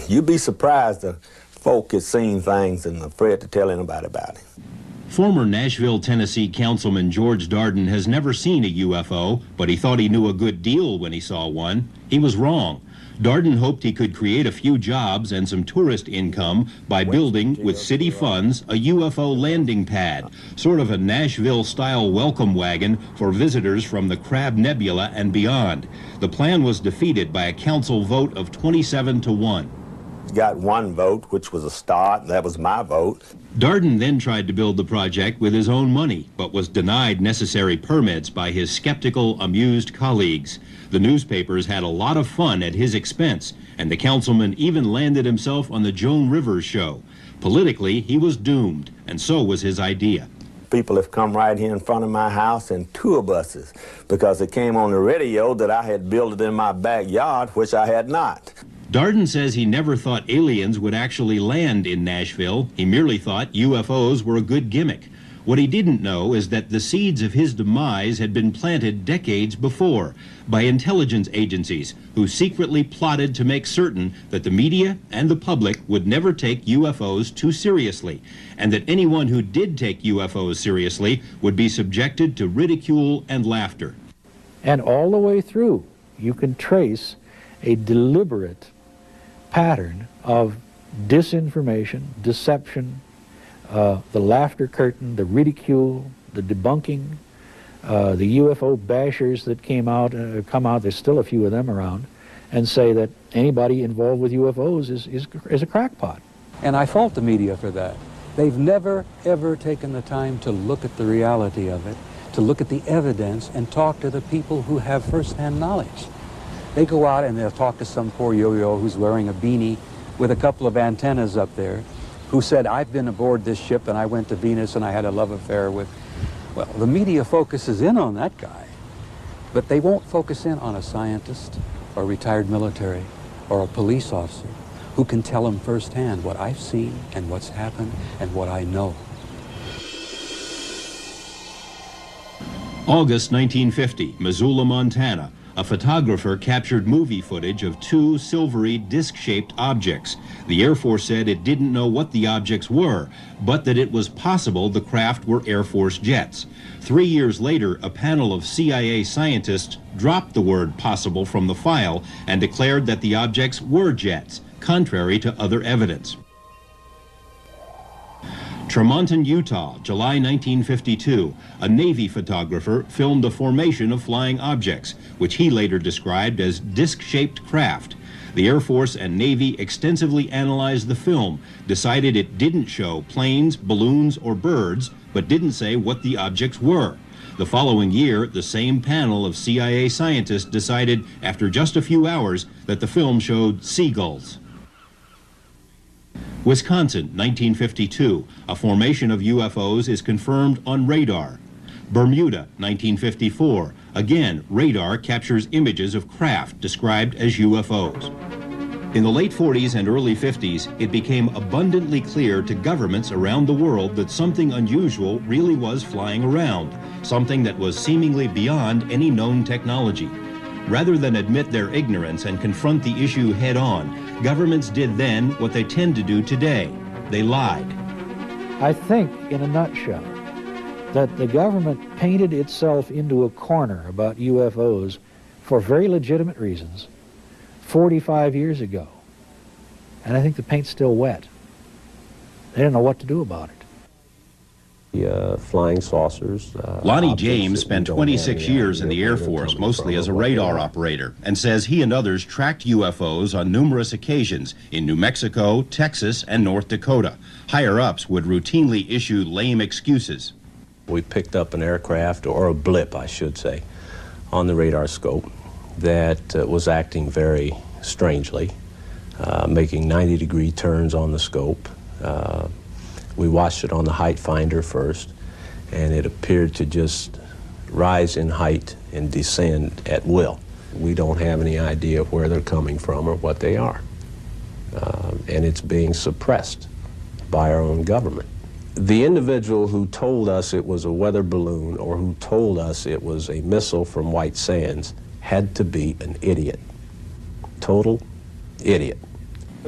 You'd be surprised the folk has seen things and afraid to tell anybody about it. Former Nashville, Tennessee Councilman George Darden has never seen a UFO, but he thought he knew a good deal when he saw one. He was wrong. Darden hoped he could create a few jobs and some tourist income by building, with city funds, a UFO landing pad, sort of a Nashville-style welcome wagon for visitors from the Crab Nebula and beyond. The plan was defeated by a council vote of 27-1. Got one vote, which was a start, and that was my vote. Darden then tried to build the project with his own money, but was denied necessary permits by his skeptical, amused colleagues. The newspapers had a lot of fun at his expense, and the councilman even landed himself on the Joan Rivers show. Politically, he was doomed, and so was his idea. People have come right here in front of my house in tour buses because it came on the radio that I had built it in my backyard, which I had not. Darden says he never thought aliens would actually land in Nashville. He merely thought UFOs were a good gimmick. What he didn't know is that the seeds of his demise had been planted decades before by intelligence agencies who secretly plotted to make certain that the media and the public would never take UFOs too seriously, and that anyone who did take UFOs seriously would be subjected to ridicule and laughter. And all the way through, you can trace a deliberate pattern of disinformation, deception, the laughter curtain, the ridicule, the debunking, the UFO bashers that come out, there's still a few of them around, and say that anybody involved with UFOs is a crackpot. And I fault the media for that. They've never, ever taken the time to look at the reality of it, to look at the evidence and talk to the people who have first-hand knowledge. They go out and they'll talk to some poor yo-yo who's wearing a beanie with a couple of antennas up there, who said, I've been aboard this ship and I went to Venus and I had a love affair with... Well, the media focuses in on that guy, but they won't focus in on a scientist or a retired military or a police officer who can tell them firsthand what I've seen and what's happened and what I know. August 1950, Missoula, Montana. A photographer captured movie footage of two silvery disc-shaped objects. The Air Force said it didn't know what the objects were, but that it was possible the craft were Air Force jets. 3 years later, a panel of CIA scientists dropped the word possible from the file and declared that the objects were jets, contrary to other evidence. Tremonton, Utah, July 1952. A Navy photographer filmed the formation of flying objects, which he later described as disc-shaped craft. The Air Force and Navy extensively analyzed the film, decided it didn't show planes, balloons, or birds, but didn't say what the objects were. The following year, the same panel of CIA scientists decided, after just a few hours, that the film showed seagulls. Wisconsin, 1952. A formation of UFOs is confirmed on radar. Bermuda, 1954. Again, radar captures images of craft described as UFOs. In the late 40s and early 50s, it became abundantly clear to governments around the world that something unusual really was flying around, something that was seemingly beyond any known technology. Rather than admit their ignorance and confront the issue head-on, governments did then what they tend to do today. They lied. I think, in a nutshell, that the government painted itself into a corner about UFOs for very legitimate reasons 45 years ago. And I think the paint's still wet. They didn't know what to do about it. Flying saucers. Lonnie James spent 26 years in the Air Force, mostly as a radar operator, and says he and others tracked UFOs on numerous occasions in New Mexico, Texas, and North Dakota. Higher-ups would routinely issue lame excuses. We picked up an aircraft, or a blip, I should say, on the radar scope that was acting very strangely, making 90-degree turns on the scope. We watched it on the height finder first, and it appeared to just rise in height and descend at will. We don't have any idea where they're coming from or what they are. And it's being suppressed by our own government. The individual who told us it was a weather balloon or who told us it was a missile from White Sands had to be an idiot. Total idiot.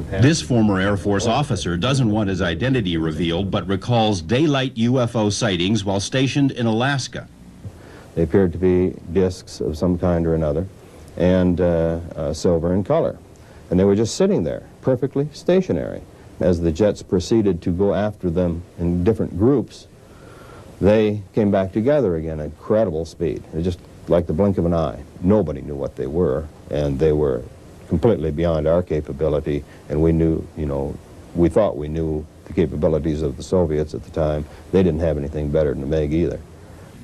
This former Air Force officer doesn't want his identity revealed, but recalls daylight UFO sightings while stationed in Alaska. They appeared to be discs of some kind or another, and silver in color. And they were just sitting there, perfectly stationary. As the jets proceeded to go after them in different groups, they came back together again at incredible speed. It was just like the blink of an eye. Nobody knew what they were, and they were completely beyond our capability, and we knew, you know, we thought we knew the capabilities of the Soviets at the time. They didn't have anything better than the MiG either.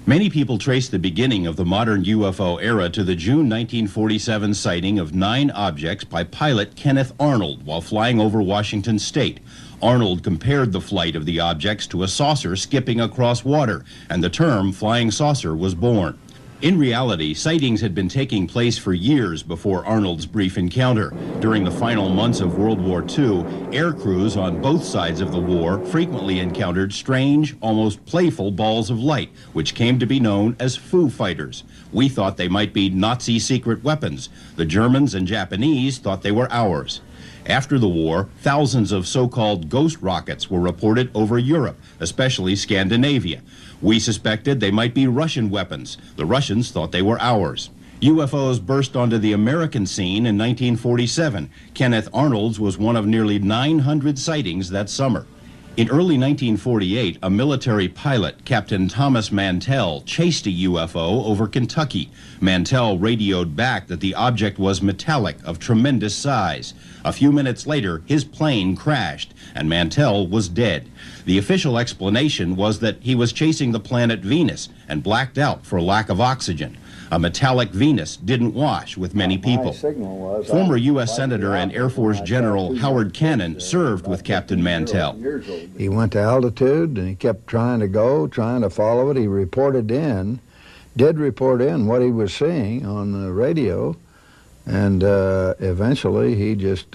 Many people trace the beginning of the modern UFO era to the June 1947 sighting of 9 objects by pilot Kenneth Arnold while flying over Washington State. Arnold compared the flight of the objects to a saucer skipping across water, and the term flying saucer was born. In reality, sightings had been taking place for years before Arnold's brief encounter. During the final months of World War II, air crews on both sides of the war frequently encountered strange, almost playful balls of light, which came to be known as Foo Fighters. We thought they might be Nazi secret weapons. The Germans and Japanese thought they were ours. After the war, thousands of so-called ghost rockets were reported over Europe, especially Scandinavia. We suspected they might be Russian weapons. The Russians thought they were ours. UFOs burst onto the American scene in 1947. Kenneth Arnold's was one of nearly 900 sightings that summer. In early 1948, a military pilot, Captain Thomas Mantell, chased a UFO over Kentucky. Mantell radioed back that the object was metallic, of tremendous size. A few minutes later, his plane crashed, and Mantell was dead. The official explanation was that he was chasing the planet Venus and blacked out for lack of oxygen. A metallic Venus didn't wash with many people. Former U.S. Senator and Air Force General Howard Cannon served with Captain Mantell. He went to altitude and he kept trying to go, trying to follow it. He reported in, did report in what he was seeing on the radio, and eventually he just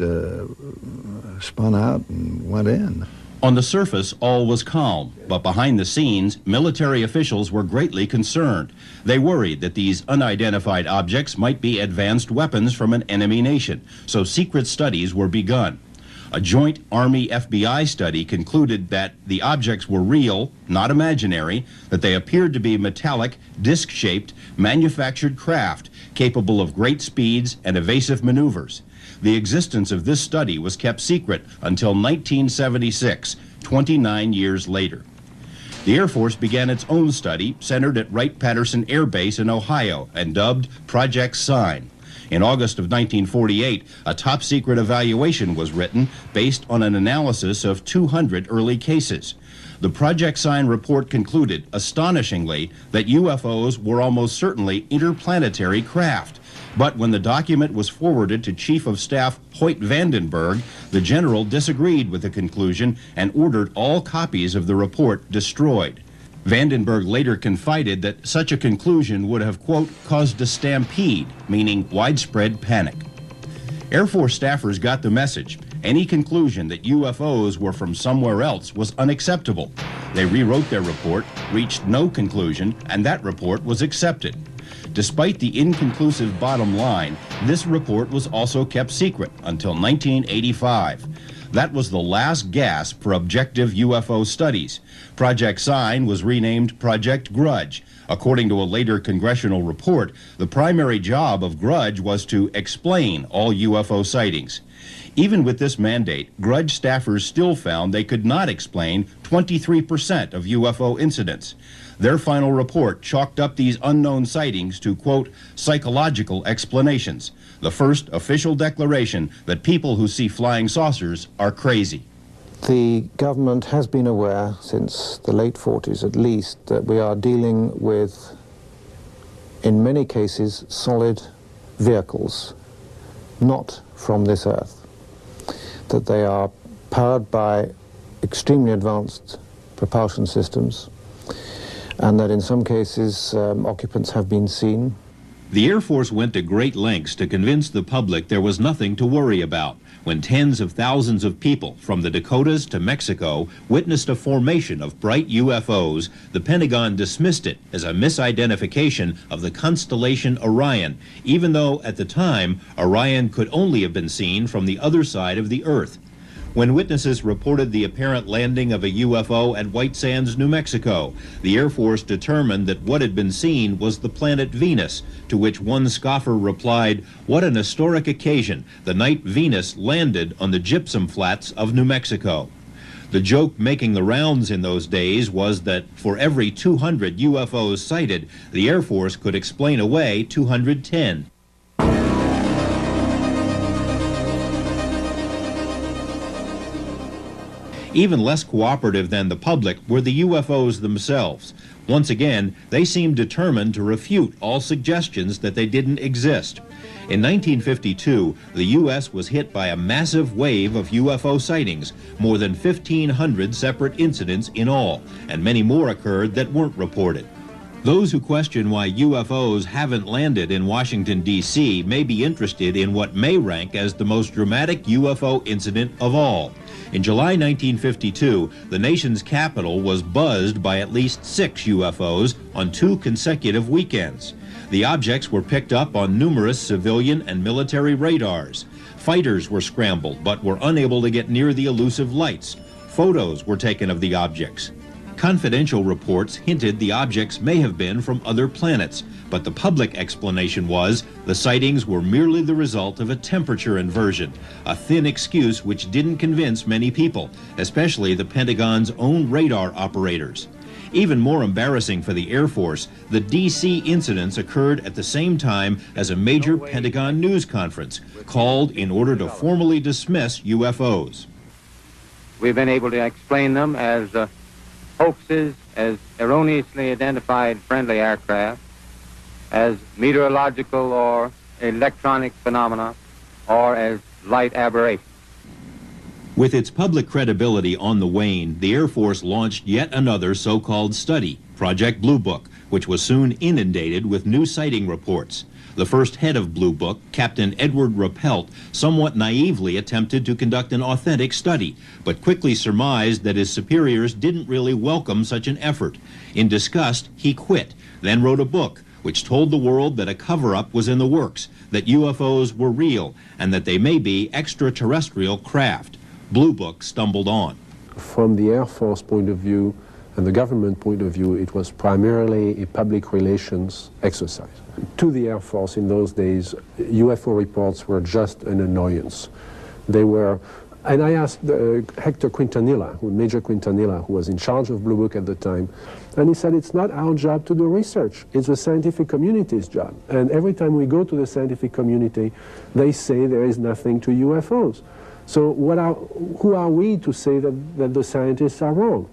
spun out and went in. On the surface, all was calm, but behind the scenes, military officials were greatly concerned. They worried that these unidentified objects might be advanced weapons from an enemy nation, so secret studies were begun. A joint Army-FBI study concluded that the objects were real, not imaginary, that they appeared to be metallic, disc-shaped, manufactured craft capable of great speeds and evasive maneuvers. The existence of this study was kept secret until 1976, 29 years later. The Air Force began its own study centered at Wright-Patterson Air Base in Ohio and dubbed Project Sign. In August of 1948, a top-secret evaluation was written based on an analysis of 200 early cases. The Project Sign report concluded, astonishingly, that UFOs were almost certainly interplanetary craft. But when the document was forwarded to Chief of Staff Hoyt Vandenberg, the general disagreed with the conclusion and ordered all copies of the report destroyed. Vandenberg later confided that such a conclusion would have, quote, caused a stampede, meaning widespread panic. Air Force staffers got the message. Any conclusion that UFOs were from somewhere else was unacceptable. They rewrote their report, reached no conclusion, and that report was accepted. Despite the inconclusive bottom line, this report was also kept secret until 1985. That was the last gasp for objective UFO studies. Project Sign was renamed Project Grudge. According to a later congressional report, the primary job of Grudge was to explain all UFO sightings. Even with this mandate, Grudge staffers still found they could not explain 23% of UFO incidents. Their final report chalked up these unknown sightings to, quote, psychological explanations, the first official declaration that people who see flying saucers are crazy. The government has been aware since the late 40s at least that we are dealing with, in many cases, solid vehicles, not from this earth, that they are powered by extremely advanced propulsion systems, and that in some cases occupants have been seen. The Air Force went to great lengths to convince the public there was nothing to worry about. When tens of thousands of people from the Dakotas to Mexico witnessed a formation of bright UFOs, the Pentagon dismissed it as a misidentification of the constellation Orion, even though at the time Orion could only have been seen from the other side of the Earth. When witnesses reported the apparent landing of a UFO at White Sands, New Mexico, the Air Force determined that what had been seen was the planet Venus, to which one scoffer replied, "What an historic occasion, the night Venus landed on the gypsum flats of New Mexico." The joke making the rounds in those days was that for every 200 UFOs sighted, the Air Force could explain away 210. Even less cooperative than the public were the UFOs themselves. Once again, they seemed determined to refute all suggestions that they didn't exist. In 1952, the U.S. was hit by a massive wave of UFO sightings, more than 1,500 separate incidents in all, and many more occurred that weren't reported. Those who question why UFOs haven't landed in Washington, D.C. may be interested in what may rank as the most dramatic UFO incident of all. In July 1952, the nation's capital was buzzed by at least 6 UFOs on 2 consecutive weekends. The objects were picked up on numerous civilian and military radars. Fighters were scrambled but were unable to get near the elusive lights. Photos were taken of the objects. Confidential reports hinted the objects may have been from other planets, but the public explanation was the sightings were merely the result of a temperature inversion, a thin excuse which didn't convince many people, especially the Pentagon's own radar operators. Even more embarrassing for the Air Force, the D.C. incidents occurred at the same time as a major Pentagon news conference called in order to formally dismiss UFOs. We've been able to explain them as hoaxes, as erroneously identified friendly aircraft, as meteorological or electronic phenomena, or as light aberrations. With its public credibility on the wane, the Air Force launched yet another so-called study, Project Blue Book, which was soon inundated with new sighting reports. The first head of Blue Book, Captain Edward Rappelt, somewhat naively attempted to conduct an authentic study, but quickly surmised that his superiors didn't really welcome such an effort. In disgust, he quit, then wrote a book, which told the world that a cover-up was in the works, that UFOs were real, and that they may be extraterrestrial craft. Blue Book stumbled on. From the Air Force point of view and the government point of view, it was primarily a public relations exercise. To the Air Force in those days, UFO reports were just an annoyance. They were, and I asked Hector Quintanilla, Major Quintanilla, who was in charge of Blue Book at the time, and he said, it's not our job to do research, it's the scientific community's job. And every time we go to the scientific community, they say there is nothing to UFOs. So who are we to say that the scientists are wrong?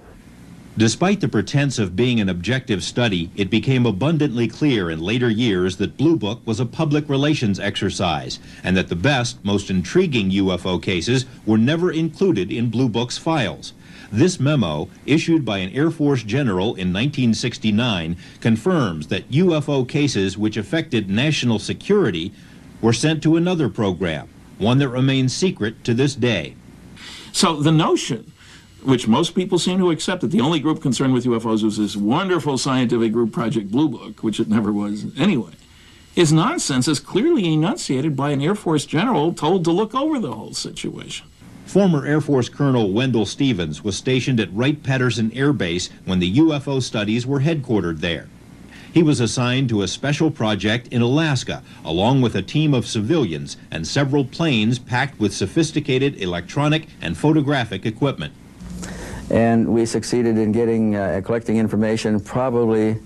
Despite the pretense of being an objective study, it became abundantly clear in later years that Blue Book was a public relations exercise, and that the best, most intriguing UFO cases were never included in Blue Book's files. This memo, issued by an Air Force general in 1969, confirms that UFO cases which affected national security were sent to another program, one that remains secret to this day. So the notion, which most people seem to accept, that the only group concerned with UFOs was this wonderful scientific group, Project Blue Book, which it never was anyway, is nonsense, as clearly enunciated by an Air Force general told to look over the whole situation. Former Air Force Colonel Wendell Stevens was stationed at Wright-Patterson Air Base when the UFO studies were headquartered there. He was assigned to a special project in Alaska, along with a team of civilians and several planes packed with sophisticated electronic and photographic equipment. And we succeeded in getting, collecting information probably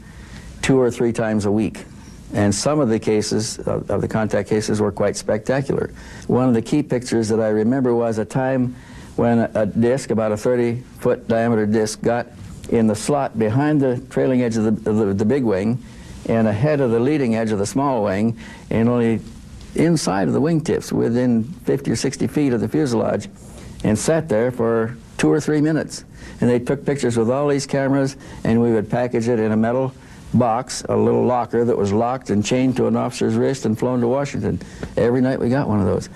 2 or 3 times a week. And some of the cases, of the contact cases, were quite spectacular. One of the key pictures that I remember was a time when a disc, about a 30-foot diameter disc, got in the slot behind the trailing edge of the big wing and ahead of the leading edge of the small wing, and only inside of the wingtips, within 50 or 60 feet of the fuselage, and sat there for 2 or 3 minutes. And they took pictures with all these cameras, and we would package it in a metal box, a little locker that was locked and chained to an officer's wrist and flown to Washington. Every night we got one of those.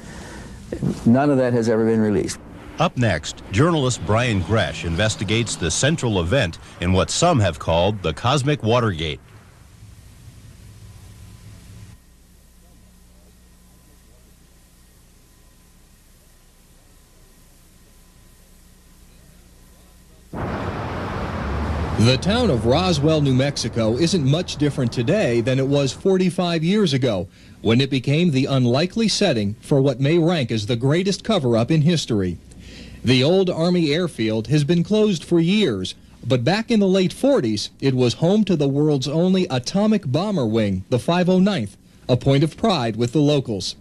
None of that has ever been released. Up next, journalist Brian Gresh investigates the central event in what some have called the Cosmic Watergate. The town of Roswell, New Mexico isn't much different today than it was 45 years ago, when it became the unlikely setting for what may rank as the greatest cover-up in history. The old Army airfield has been closed for years, but back in the late 40s, it was home to the world's only atomic bomber wing, the 509th, a point of pride with the locals.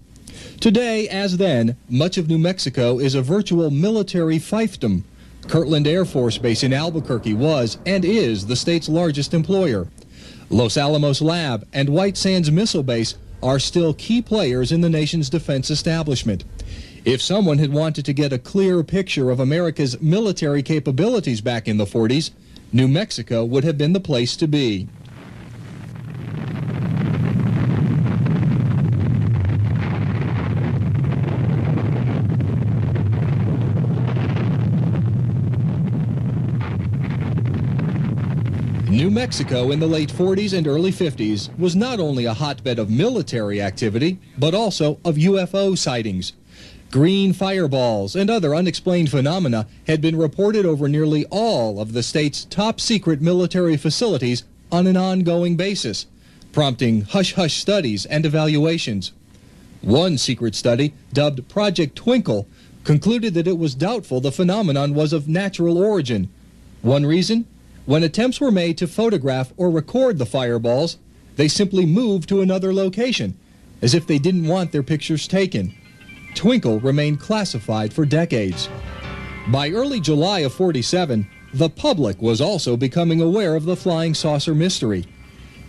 Today, as then, much of New Mexico is a virtual military fiefdom. Kirtland Air Force Base in Albuquerque was and is the state's largest employer. Los Alamos Lab and White Sands Missile Base are still key players in the nation's defense establishment. If someone had wanted to get a clear picture of America's military capabilities back in the 40s, New Mexico would have been the place to be. New Mexico in the late 40s and early 50s was not only a hotbed of military activity, but also of UFO sightings. Green fireballs and other unexplained phenomena had been reported over nearly all of the state's top-secret military facilities on an ongoing basis, prompting hush-hush studies and evaluations. One secret study, dubbed Project Twinkle, concluded that it was doubtful the phenomenon was of natural origin. One reason? When attempts were made to photograph or record the fireballs, they simply moved to another location, as if they didn't want their pictures taken. Twinkle remained classified for decades. By early July of '47, the public was also becoming aware of the flying saucer mystery.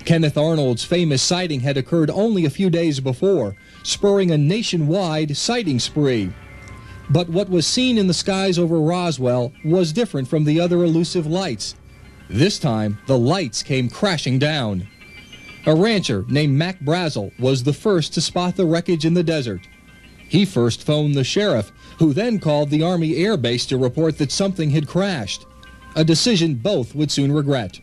Kenneth Arnold's famous sighting had occurred only a few days before, spurring a nationwide sighting spree. But what was seen in the skies over Roswell was different from the other elusive lights. This time, the lights came crashing down. A rancher named Mac Brazel was the first to spot the wreckage in the desert. He first phoned the sheriff, who then called the Army Air Base to report that something had crashed, a decision both would soon regret.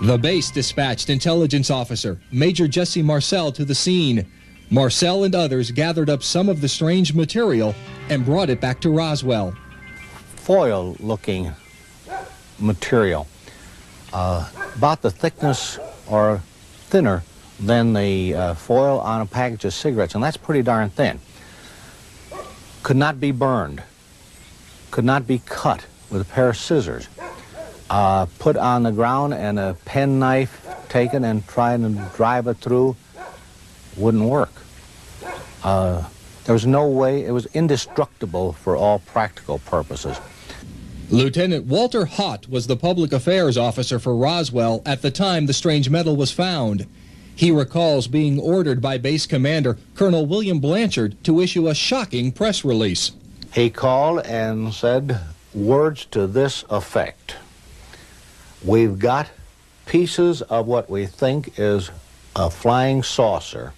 The base dispatched intelligence officer, Major Jesse Marcel, to the scene. Marcel and others gathered up some of the strange material and brought it back to Roswell. Foil-looking material. About the thickness or thinner than the foil on a package of cigarettes, and that's pretty darn thin. Could not be burned, could not be cut with a pair of scissors. Put on the ground and a penknife taken and trying to drive it through wouldn't work. There was no way, it was indestructible for all practical purposes. Lieutenant Walter Hott was the public affairs officer for Roswell at the time the strange metal was found. He recalls being ordered by base commander Colonel William Blanchard to issue a shocking press release. He called and said words to this effect: "We've got pieces of what we think is a flying saucer."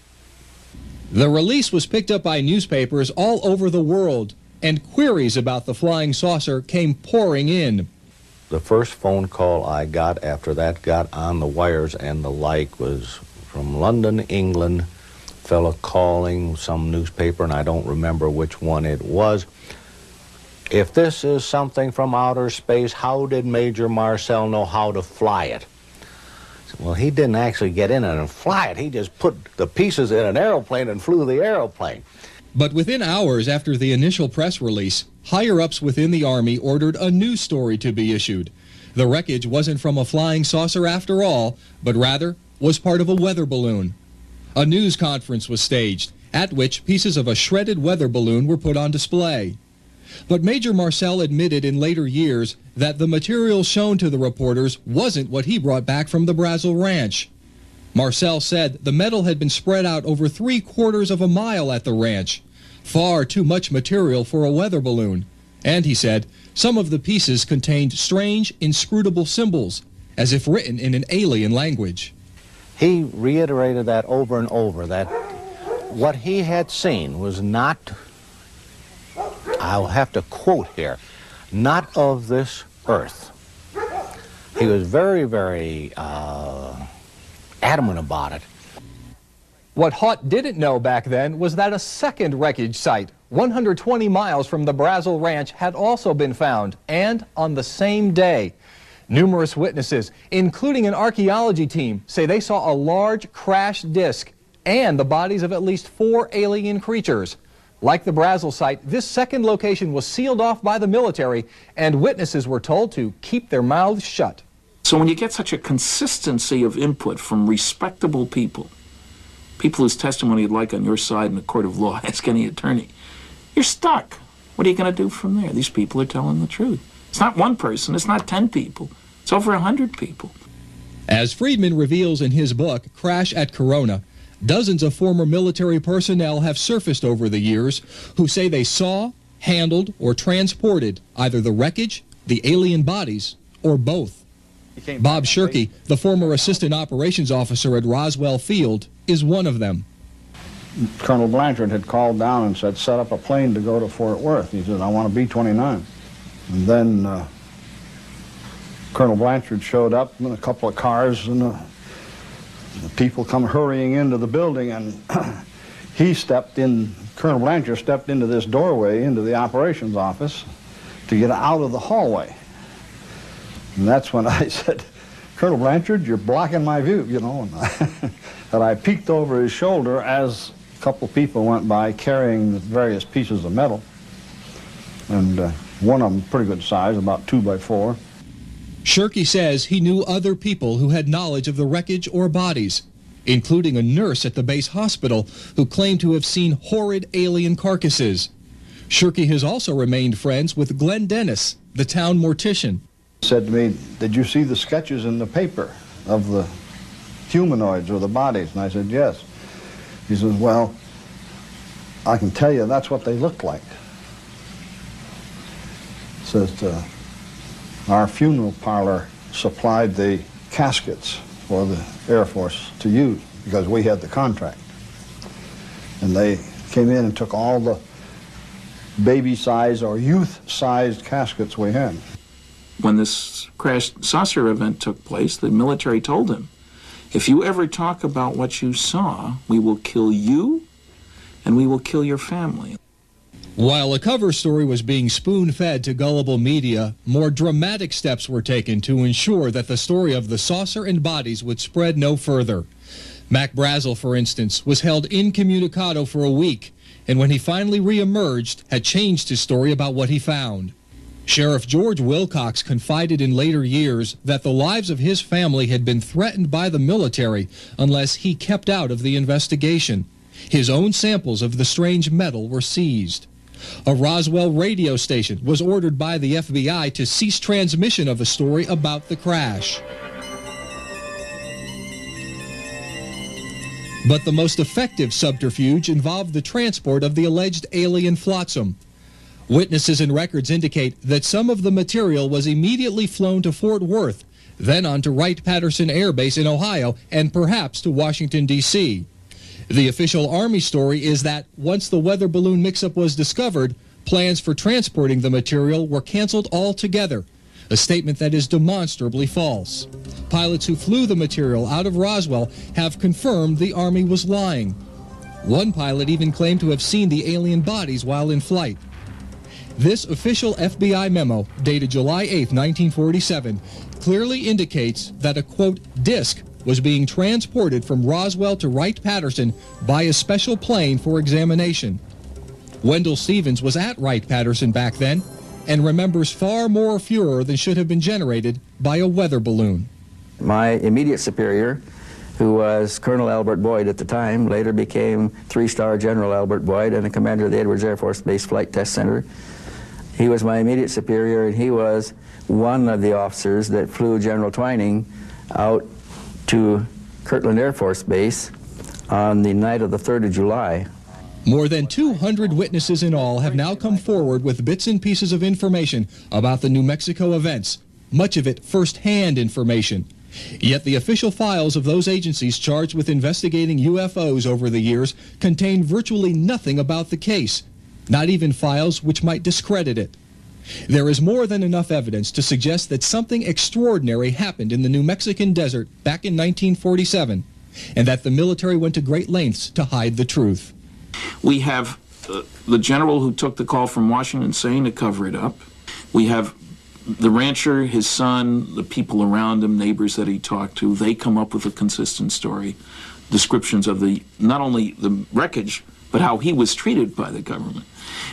The release was picked up by newspapers all over the world, and queries about the flying saucer came pouring in. The first phone call I got after that got on the wires and the like was from London, England, fellow calling some newspaper, and I don't remember which one it was. "If this is something from outer space, how did Major Marcel know how to fly it?" I said, well, he didn't actually get in it and fly it. He just put the pieces in an airplane and flew the airplane. But within hours after the initial press release, higher-ups within the Army ordered a news story to be issued. The wreckage wasn't from a flying saucer after all, but rather was part of a weather balloon. A news conference was staged, at which pieces of a shredded weather balloon were put on display. But Major Marcel admitted in later years that the material shown to the reporters wasn't what he brought back from the Brazel Ranch. Marcel said the metal had been spread out over 3/4 of a mile at the ranch. Far too much material for a weather balloon. And, he said, some of the pieces contained strange, inscrutable symbols, as if written in an alien language. He reiterated that over and over, that what he had seen was not, I'll have to quote here, not of this earth. He was very, very adamant about it. What Hott didn't know back then was that a second wreckage site, 120 miles from the Brazel Ranch, had also been found, and on the same day. Numerous witnesses, including an archaeology team, say they saw a large crashed disc and the bodies of at least 4 alien creatures. Like the Brazel site, this second location was sealed off by the military, and witnesses were told to keep their mouths shut. So when you get such a consistency of input from respectable people, people whose testimony you'd like on your side in a court of law, ask any attorney, you're stuck. What are you going to do from there? These people are telling the truth. It's not one person, it's not 10 people, it's over 100 people. As Friedman reveals in his book, Crash at Corona, dozens of former military personnel have surfaced over the years who say they saw, handled, or transported either the wreckage, the alien bodies, or both. Bob Shirky, the former assistant operations officer at Roswell Field, is one of them. Colonel Blanchard had called down and said, set up a plane to go to Fort Worth. He said, I want a B-29. And then Colonel Blanchard showed up in a couple of cars, and the people come hurrying into the building, and he stepped in, Colonel Blanchard stepped into this doorway into the operations office to get out of the hallway. And that's when I said, Colonel Blanchard, you're blocking my view, you know. And I peeked over his shoulder as a couple people went by carrying the various pieces of metal. And one of them pretty good size, about 2 by 4. Shirky says he knew other people who had knowledge of the wreckage or bodies, including a nurse at the base hospital who claimed to have seen horrid alien carcasses. Shirky has also remained friends with Glenn Dennis, the town mortician. He said to me, did you see the sketches in the paper of the humanoids or the bodies? And I said, yes. He says, well, I can tell you that's what they look like. He says, our funeral parlor supplied the caskets for the Air Force to use because we had the contract. And they came in and took all the baby-sized or youth-sized caskets we had. When this crash saucer event took place, the military told him, if you ever talk about what you saw, we will kill you and we will kill your family. While a cover story was being spoon-fed to gullible media, more dramatic steps were taken to ensure that the story of the saucer and bodies would spread no further. Mac Brazel, for instance, was held incommunicado for a week, and when he finally re-emerged, had changed his story about what he found. Sheriff George Wilcox confided in later years that the lives of his family had been threatened by the military unless he kept out of the investigation. His own samples of the strange metal were seized. A Roswell radio station was ordered by the FBI to cease transmission of a story about the crash. But the most effective subterfuge involved the transport of the alleged alien flotsam. Witnesses and records indicate that some of the material was immediately flown to Fort Worth, then on to Wright-Patterson Air Base in Ohio, and perhaps to Washington, D.C. The official Army story is that once the weather balloon mix-up was discovered, plans for transporting the material were canceled altogether, a statement that is demonstrably false. Pilots who flew the material out of Roswell have confirmed the Army was lying. One pilot even claimed to have seen the alien bodies while in flight. This official FBI memo, dated July 8, 1947, clearly indicates that a, quote, disc was being transported from Roswell to Wright-Patterson by a special plane for examination. Wendell Stevens was at Wright-Patterson back then and remembers far more furor than should have been generated by a weather balloon. My immediate superior, who was Colonel Albert Boyd at the time, later became 3-star General Albert Boyd and a commander of the Edwards Air Force Base Flight Test Center. He was my immediate superior, and he was one of the officers that flew General Twining out to Kirtland Air Force Base on the night of the 3rd of July. More than 200 witnesses in all have now come forward with bits and pieces of information about the New Mexico events, much of it first-hand information. Yet the official files of those agencies charged with investigating UFOs over the years contain virtually nothing about the case, not even files which might discredit it. There is more than enough evidence to suggest that something extraordinary happened in the New Mexican desert back in 1947, and that the military went to great lengths to hide the truth. We have the general who took the call from Washington saying to cover it up. We have the rancher, his son, the people around him, neighbors that he talked to, they come up with a consistent story, descriptions of not only the wreckage, but how he was treated by the government.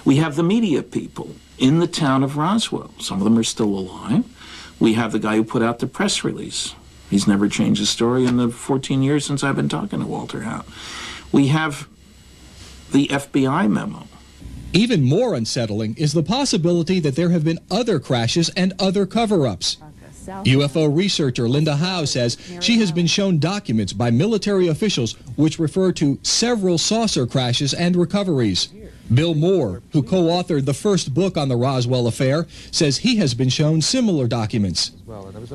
We have the media people in the town of Roswell. Some of them are still alive. We have the guy who put out the press release. He's never changed his story in the 14 years since I've been talking to Walter Howe. We have the FBI memo. Even more unsettling is the possibility that there have been other crashes and other cover-ups. UFO researcher Linda Howe says she has been shown documents by military officials which refer to several saucer crashes and recoveries. Bill Moore, who co-authored the first book on the Roswell affair, says he has been shown similar documents.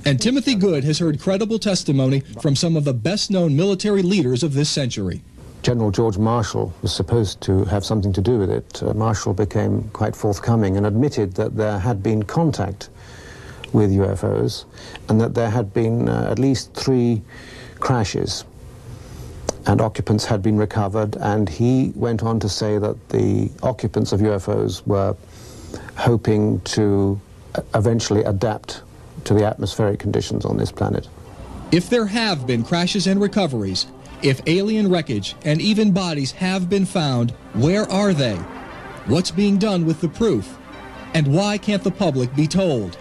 And Timothy Good has heard credible testimony from some of the best-known military leaders of this century. General George Marshall was supposed to have something to do with it. Marshall became quite forthcoming and admitted that there had been contact with UFOs and that there had been at least 3 crashes and occupants had been recovered, and he went on to say that the occupants of UFOs were hoping to eventually adapt to the atmospheric conditions on this planet. If there have been crashes and recoveries, if alien wreckage and even bodies have been found, where are they? What's being done with the proof? And why can't the public be told?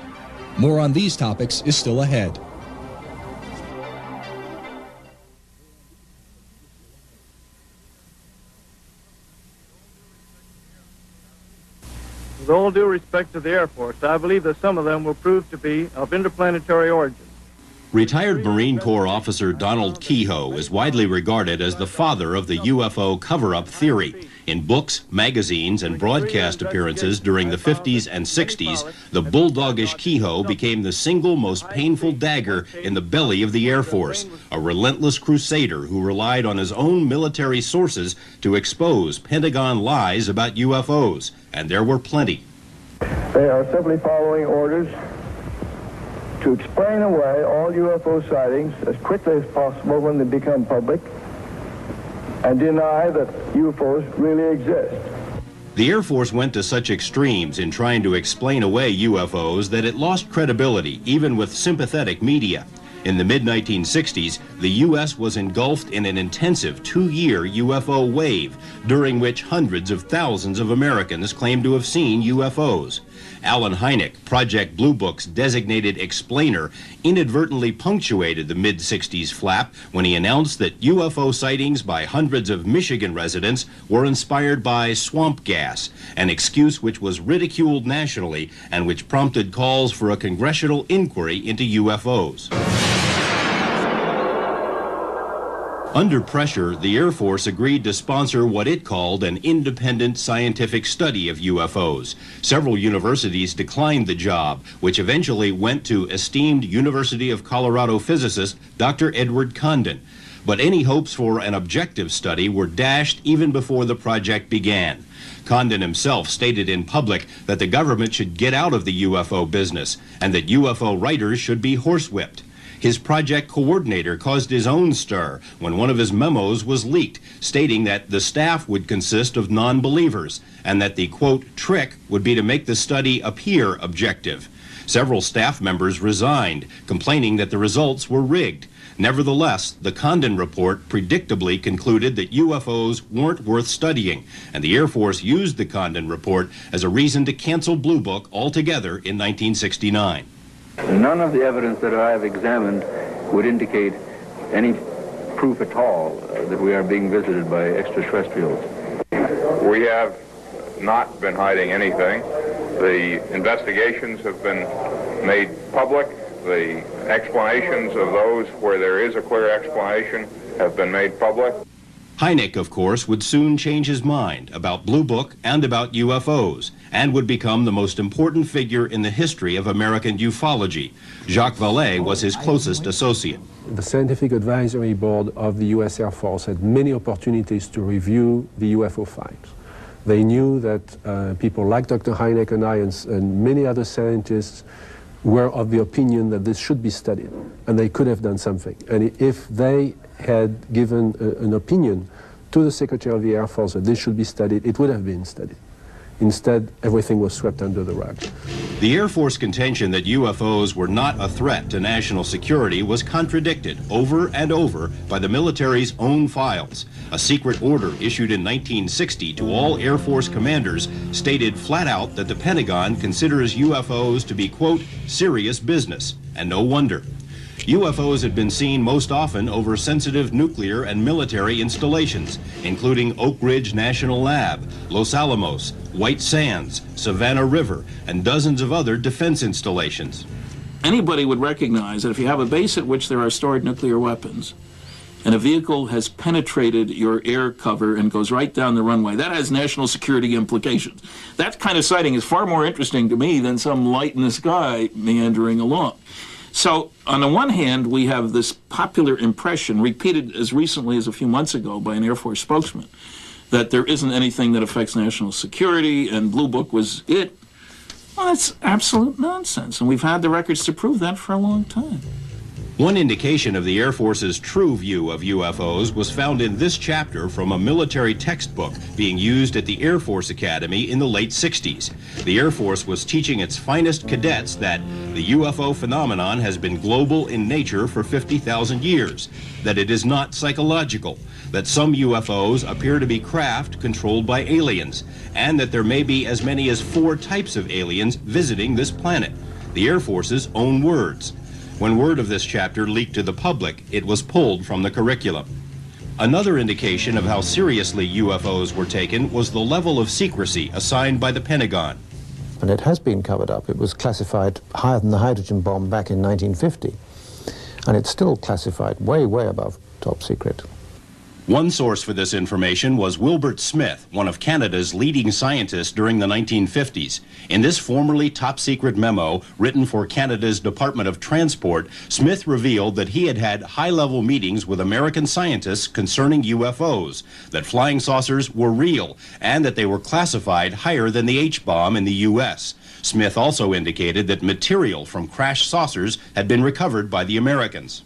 More on these topics is still ahead. With all due respect to the Air Force, I believe that some of them will prove to be of interplanetary origin. Retired Marine Corps officer Donald Kehoe is widely regarded as the father of the UFO cover-up theory. In books, magazines, and broadcast appearances during the 50s and 60s, the bulldogish Kehoe became the single most painful dagger in the belly of the Air Force, a relentless crusader who relied on his own military sources to expose Pentagon lies about UFOs, and there were plenty. They are simply following orders to explain away all UFO sightings as quickly as possible when they become public and deny that UFOs really exist. The Air Force went to such extremes in trying to explain away UFOs that it lost credibility even with sympathetic media. In the mid-1960s, the U.S. was engulfed in an intensive 2-year UFO wave, during which hundreds of thousands of Americans claimed to have seen UFOs. Alan Hynek, Project Blue Book's designated explainer, inadvertently punctuated the mid-60s flap when he announced that UFO sightings by hundreds of Michigan residents were inspired by swamp gas, an excuse which was ridiculed nationally and which prompted calls for a congressional inquiry into UFOs. Under pressure, the Air Force agreed to sponsor what it called an independent scientific study of UFOs. Several universities declined the job, which eventually went to esteemed University of Colorado physicist Dr. Edward Condon. But any hopes for an objective study were dashed even before the project began. Condon himself stated in public that the government should get out of the UFO business and that UFO writers should be horsewhipped. His project coordinator caused his own stir when one of his memos was leaked, stating that the staff would consist of non-believers and that the, quote, trick would be to make the study appear objective. Several staff members resigned, complaining that the results were rigged. Nevertheless, the Condon report predictably concluded that UFOs weren't worth studying, and the Air Force used the Condon report as a reason to cancel Blue Book altogether in 1969. None of the evidence that I have examined would indicate any proof at all that we are being visited by extraterrestrials. We have not been hiding anything. The investigations have been made public. The explanations of those where there is a clear explanation have been made public. Hynek, of course, would soon change his mind about Blue Book and about UFOs, and would become the most important figure in the history of American ufology. Jacques Vallée was his closest associate. The Scientific Advisory Board of the U.S. Air Force had many opportunities to review the UFO files. They knew that people like Dr. Hynek and I and many other scientists were of the opinion that this should be studied, and they could have done something. And if they had given an opinion to the Secretary of the Air Force that this should be studied, it would have been studied. Instead, everything was swept under the rug. The Air Force contention that UFOs were not a threat to national security was contradicted over and over by the military's own files. A secret order issued in 1960 to all Air Force commanders stated flat out that the Pentagon considers UFOs to be, quote, serious business, and no wonder. UFOs had been seen most often over sensitive nuclear and military installations, including Oak Ridge National Lab, Los Alamos, White Sands, Savannah River, and dozens of other defense installations. Anybody would recognize that if you have a base at which there are stored nuclear weapons, and a vehicle has penetrated your air cover and goes right down the runway, that has national security implications. That kind of sighting is far more interesting to me than some light in the sky meandering along. So, on the one hand, we have this popular impression, repeated as recently as a few months ago by an Air Force spokesman, that there isn't anything that affects national security, and Blue Book was it. Well, that's absolute nonsense, and we've had the records to prove that for a long time. One indication of the Air Force's true view of UFOs was found in this chapter from a military textbook being used at the Air Force Academy in the late 60s. The Air Force was teaching its finest cadets that the UFO phenomenon has been global in nature for 50,000 years, that it is not psychological, that some UFOs appear to be craft controlled by aliens, and that there may be as many as 4 types of aliens visiting this planet. The Air Force's own words. When word of this chapter leaked to the public, it was pulled from the curriculum. Another indication of how seriously UFOs were taken was the level of secrecy assigned by the Pentagon. And it has been covered up. It was classified higher than the hydrogen bomb back in 1950. And it's still classified way, way above top secret. One source for this information was Wilbert Smith, one of Canada's leading scientists during the 1950s. In this formerly top-secret memo, written for Canada's Department of Transport, Smith revealed that he had had high-level meetings with American scientists concerning UFOs, that flying saucers were real, and that they were classified higher than the H-bomb in the U.S. Smith also indicated that material from crashed saucers had been recovered by the Americans.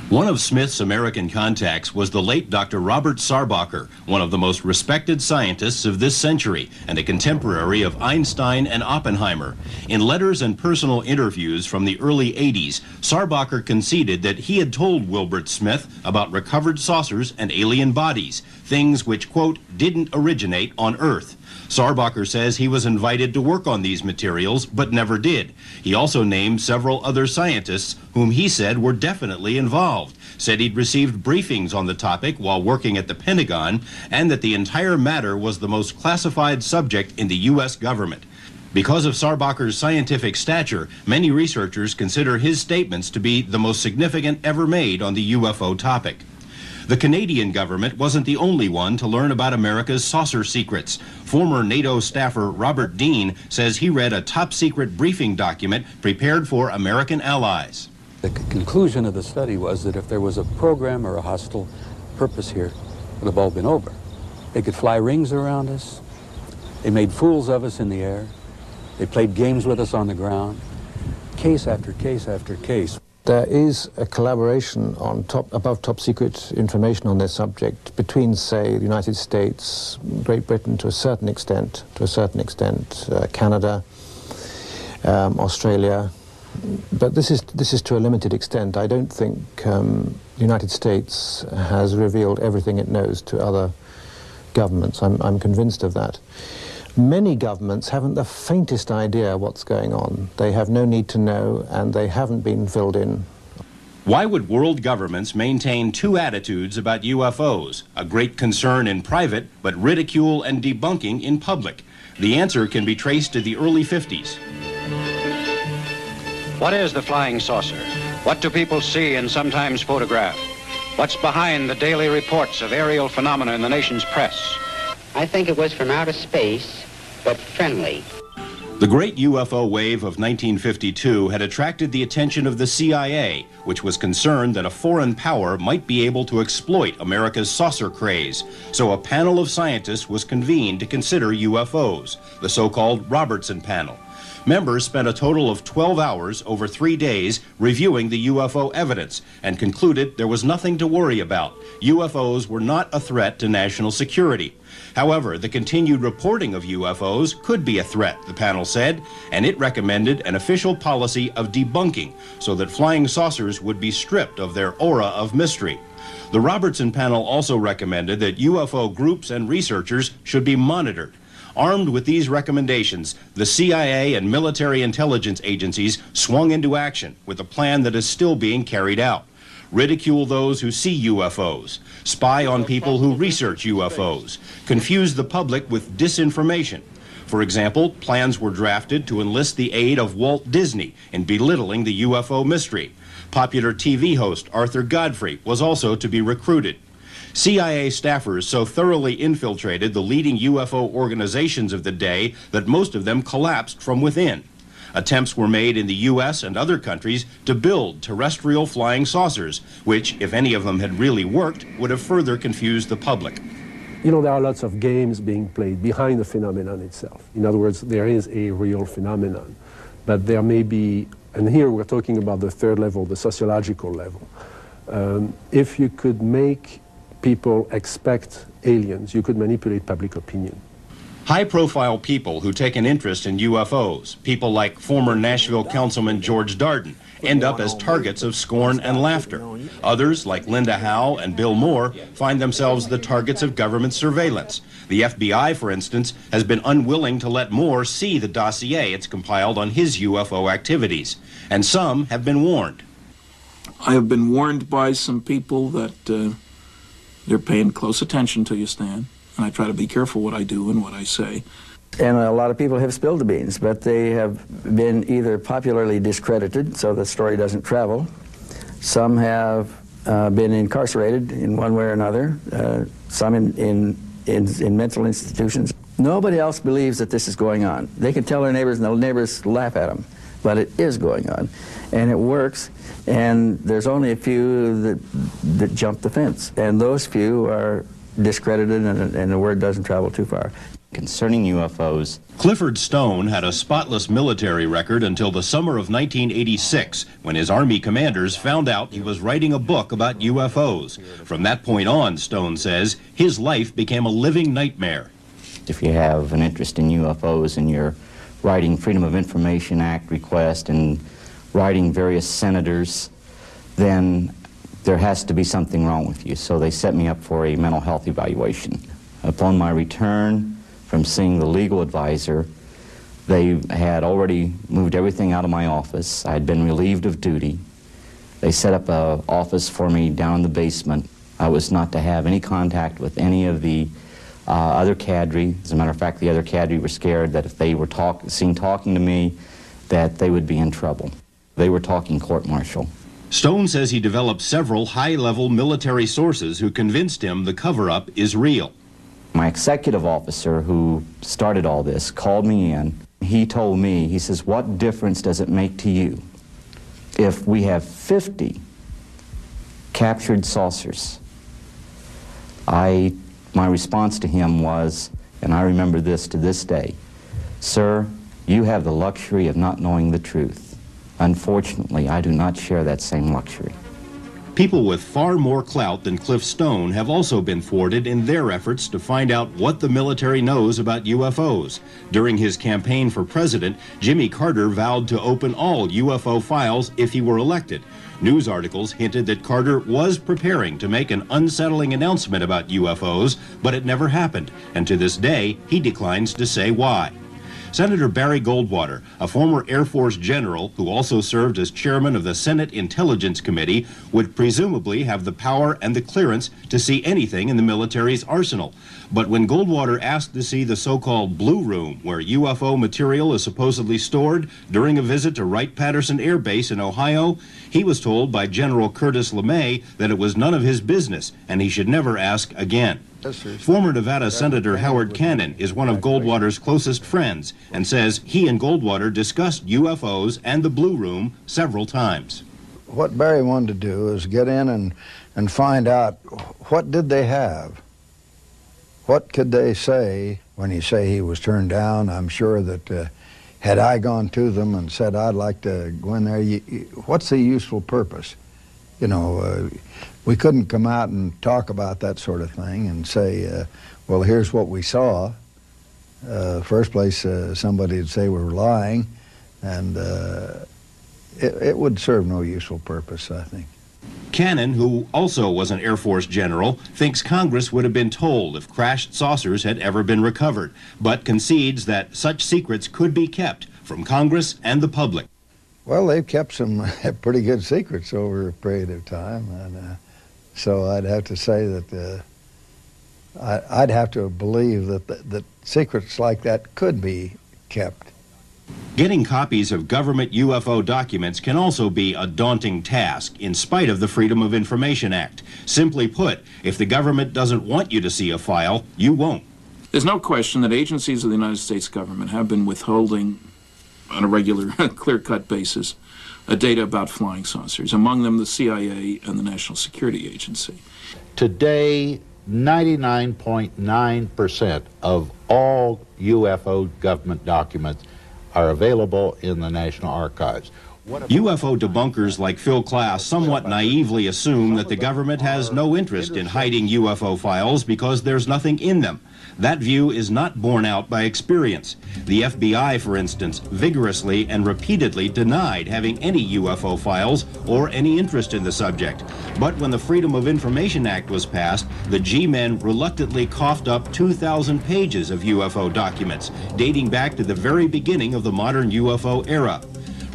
One of Smith's American contacts was the late Dr. Robert Sarbacher, one of the most respected scientists of this century and a contemporary of Einstein and Oppenheimer. In letters and personal interviews from the early 80s, Sarbacher conceded that he had told Wilbert Smith about recovered saucers and alien bodies, things which, quote, didn't originate on Earth. Sarbacher says he was invited to work on these materials, but never did. He also named several other scientists whom he said were definitely involved, said he'd received briefings on the topic while working at the Pentagon, and that the entire matter was the most classified subject in the U.S. government. Because of Sarbacher's scientific stature, many researchers consider his statements to be the most significant ever made on the UFO topic. The Canadian government wasn't the only one to learn about America's saucer secrets. Former NATO staffer Robert Dean says he read a top-secret briefing document prepared for American allies. The conclusion of the study was that if there was a program or a hostile purpose here, it would have all been over. They could fly rings around us. They made fools of us in the air. They played games with us on the ground. Case after case after case. There is a collaboration on above top secret information on this subject between, say, the United States, Great Britain to a certain extent, Canada, Australia, but this is to a limited extent. I don't think the United States has revealed everything it knows to other governments. I'm convinced of that. Many governments haven't the faintest idea what's going on. They have no need to know, and they haven't been filled in. Why would world governments maintain two attitudes about UFOs? A great concern in private, but ridicule and debunking in public. The answer can be traced to the early 50s. What is the flying saucer? What do people see and sometimes photograph? What's behind the daily reports of aerial phenomena in the nation's press? I think it was from outer space, but friendly. The great UFO wave of 1952 had attracted the attention of the CIA, which was concerned that a foreign power might be able to exploit America's saucer craze. So a panel of scientists was convened to consider UFOs, the so-called Robertson panel. Members spent a total of 12 hours over 3 days reviewing the UFO evidence and concluded there was nothing to worry about. UFOs were not a threat to national security. However, the continued reporting of UFOs could be a threat, the panel said, and it recommended an official policy of debunking so that flying saucers would be stripped of their aura of mystery. The Robertson panel also recommended that UFO groups and researchers should be monitored. Armed with these recommendations, the CIA and military intelligence agencies swung into action with a plan that is still being carried out. Ridicule those who see UFOs, spy on people who research UFOs, confuse the public with disinformation. For example, plans were drafted to enlist the aid of Walt Disney in belittling the UFO mystery. Popular TV host Arthur Godfrey was also to be recruited. CIA staffers so thoroughly infiltrated the leading UFO organizations of the day that most of them collapsed from within. Attempts were made in the U.S. and other countries to build terrestrial flying saucers, which, if any of them had really worked, would have further confused the public. You know, there are lots of games being played behind the phenomenon itself. In other words, there is a real phenomenon, but there may be, and here we're talking about the third level, the sociological level. If you could make people expect aliens, you could manipulate public opinion. High-profile people who take an interest in UFOs, people like former Nashville Councilman George Darden, end up as targets of scorn and laughter. Others, like Linda Howe and Bill Moore, find themselves the targets of government surveillance. The FBI, for instance, has been unwilling to let Moore see the dossier it's compiled on his UFO activities, and some have been warned. I have been warned by some people that they're paying close attention to you, Stan, and I try to be careful what I do and what I say. And a lot of people have spilled the beans, but they have been either popularly discredited, so the story doesn't travel. Some have been incarcerated in one way or another, some in mental institutions. Nobody else believes that this is going on. They can tell their neighbors, and the neighbors laugh at them, but it is going on, and it works. And there's only a few that jump the fence, and those few are discredited, and the word doesn't travel too far. Concerning UFOs, Clifford Stone had a spotless military record until the summer of 1986, when his Army commanders found out he was writing a book about UFOs. From that point on, Stone says, his life became a living nightmare. If you have an interest in UFOs and you're writing Freedom of Information Act request and writing various senators, then there has to be something wrong with you. So they set me up for a mental health evaluation. Upon my return from seeing the legal advisor, they had already moved everything out of my office. I had been relieved of duty. They set up an office for me down in the basement. I was not to have any contact with any of the other cadre. As a matter of fact, the other cadre were scared that if they were seen talking to me, that they would be in trouble. They were talking court-martial. Stone says he developed several high-level military sources who convinced him the cover-up is real. My executive officer, who started all this, called me in. He told me, he says, what difference does it make to you if we have 50 captured saucers? My response to him was, and I remember this to this day, sir, you have the luxury of not knowing the truth. Unfortunately, I do not share that same luxury. People with far more clout than Cliff Stone have also been thwarted in their efforts to find out what the military knows about UFOs. During his campaign for president, Jimmy Carter vowed to open all UFO files if he were elected. News articles hinted that Carter was preparing to make an unsettling announcement about UFOs, but it never happened, and to this day, he declines to say why. Senator Barry Goldwater, a former Air Force general who also served as chairman of the Senate Intelligence Committee, would presumably have the power and the clearance to see anything in the military's arsenal. But when Goldwater asked to see the so-called Blue Room, where UFO material is supposedly stored, during a visit to Wright-Patterson Air Base in Ohio, he was told by General Curtis LeMay that it was none of his business and he should never ask again. Former Nevada Senator Howard Cannon is one of Goldwater's closest friends and says he and Goldwater discussed UFOs and the Blue Room several times. What Barry wanted to do is get in and find out what did they have. What could they say when he say he was turned down? I'm sure that had I gone to them and said, I'd like to go in there, what's the useful purpose? You know, we couldn't come out and talk about that sort of thing and say, well, here's what we saw. First place, somebody would say we're lying, and it would serve no useful purpose, I think. Cannon, who also was an Air Force general, thinks Congress would have been told if crashed saucers had ever been recovered, but concedes that such secrets could be kept from Congress and the public. Well, they've kept some pretty good secrets over a period of time, and so I'd have to say that I'd have to believe that secrets like that could be kept. Getting copies of government UFO documents can also be a daunting task in spite of the Freedom of Information Act. Simply put, if the government doesn't want you to see a file, you won't. There's no question that agencies of the United States government have been withholding on a regular, clear-cut basis data about flying saucers, among them the CIA and the National Security Agency. Today, 99.9% of all UFO government documents are available in the National Archives. UFO debunkers like Phil Klass somewhat naively assume that the government has no interest in hiding UFO files because there's nothing in them. That view is not borne out by experience. The FBI, for instance, vigorously and repeatedly denied having any UFO files or any interest in the subject. But when the Freedom of Information Act was passed, the G-men reluctantly coughed up 2,000 pages of UFO documents, dating back to the very beginning of the modern UFO era.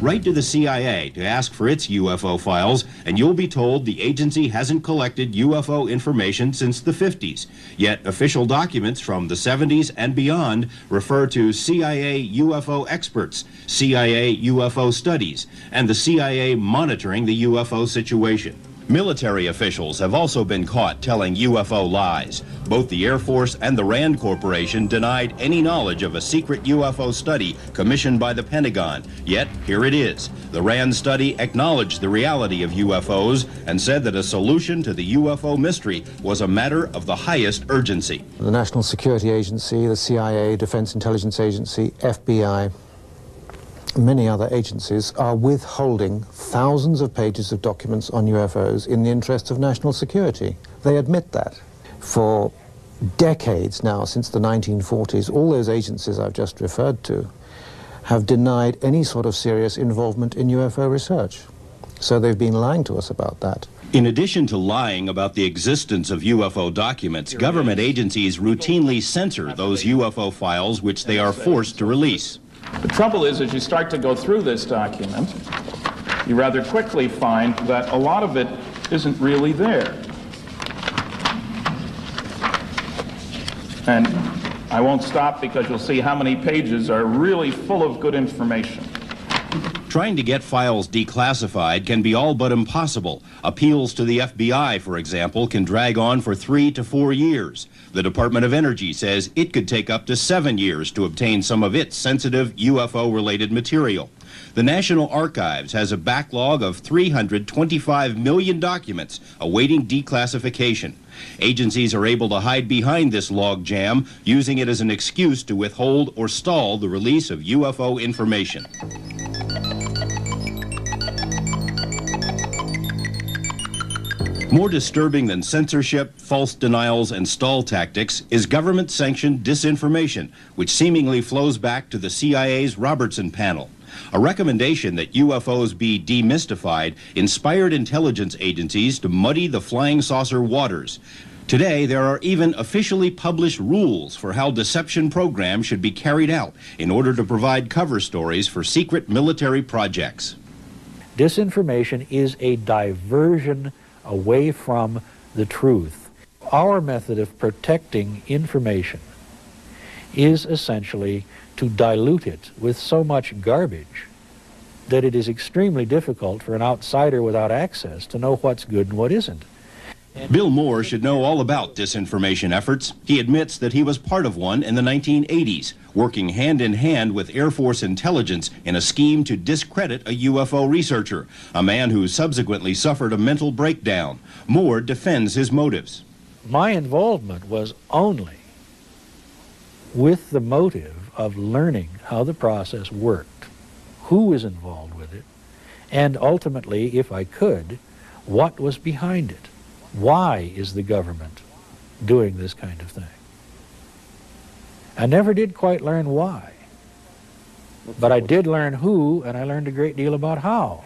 Write to the CIA to ask for its UFO files, and you'll be told the agency hasn't collected UFO information since the 50s. Yet official documents from the 70s and beyond refer to CIA UFO experts, CIA UFO studies, and the CIA monitoring the UFO situation. Military officials have also been caught telling UFO lies. Both the Air Force and the RAND Corporation denied any knowledge of a secret UFO study commissioned by the Pentagon. Yet, here it is. The RAND study acknowledged the reality of UFOs and said that a solution to the UFO mystery was a matter of the highest urgency. The National Security Agency, the CIA, Defense Intelligence Agency, FBI, many other agencies are withholding thousands of pages of documents on UFOs in the interest of national security. They admit that. For decades now, since the 1940s, all those agencies I've just referred to have denied any sort of serious involvement in UFO research. So they've been lying to us about that. In addition to lying about the existence of UFO documents, government agencies routinely censor those UFO files which they are forced to release. The trouble is, as you start to go through this document, you rather quickly find that a lot of it isn't really there. And I won't stop because you'll see how many pages are really full of good information. Trying to get files declassified can be all but impossible. Appeals to the FBI, for example, can drag on for 3 to 4 years. The Department of Energy says it could take up to 7 years to obtain some of its sensitive UFO-related material. The National Archives has a backlog of 325 million documents awaiting declassification. Agencies are able to hide behind this logjam, using it as an excuse to withhold or stall the release of UFO information. More disturbing than censorship, false denials, and stall tactics is government-sanctioned disinformation, which seemingly flows back to the CIA's Robertson panel. A recommendation that UFOs be demystified inspired intelligence agencies to muddy the flying saucer waters. Today, there are even officially published rules for how deception programs should be carried out in order to provide cover stories for secret military projects. Disinformation is a diversion away from the truth. Our method of protecting information is essentially to dilute it with so much garbage that it is extremely difficult for an outsider without access to know what's good and what isn't. Bill Moore should know all about disinformation efforts. He admits that he was part of one in the 1980s, working hand in hand with Air Force intelligence in a scheme to discredit a UFO researcher, a man who subsequently suffered a mental breakdown. Moore defends his motives. My involvement was only with the motive of learning how the process worked, who was involved with it, and ultimately, if I could, what was behind it. Why is the government doing this kind of thing? I never did quite learn why, but I did learn who, and I learned a great deal about how.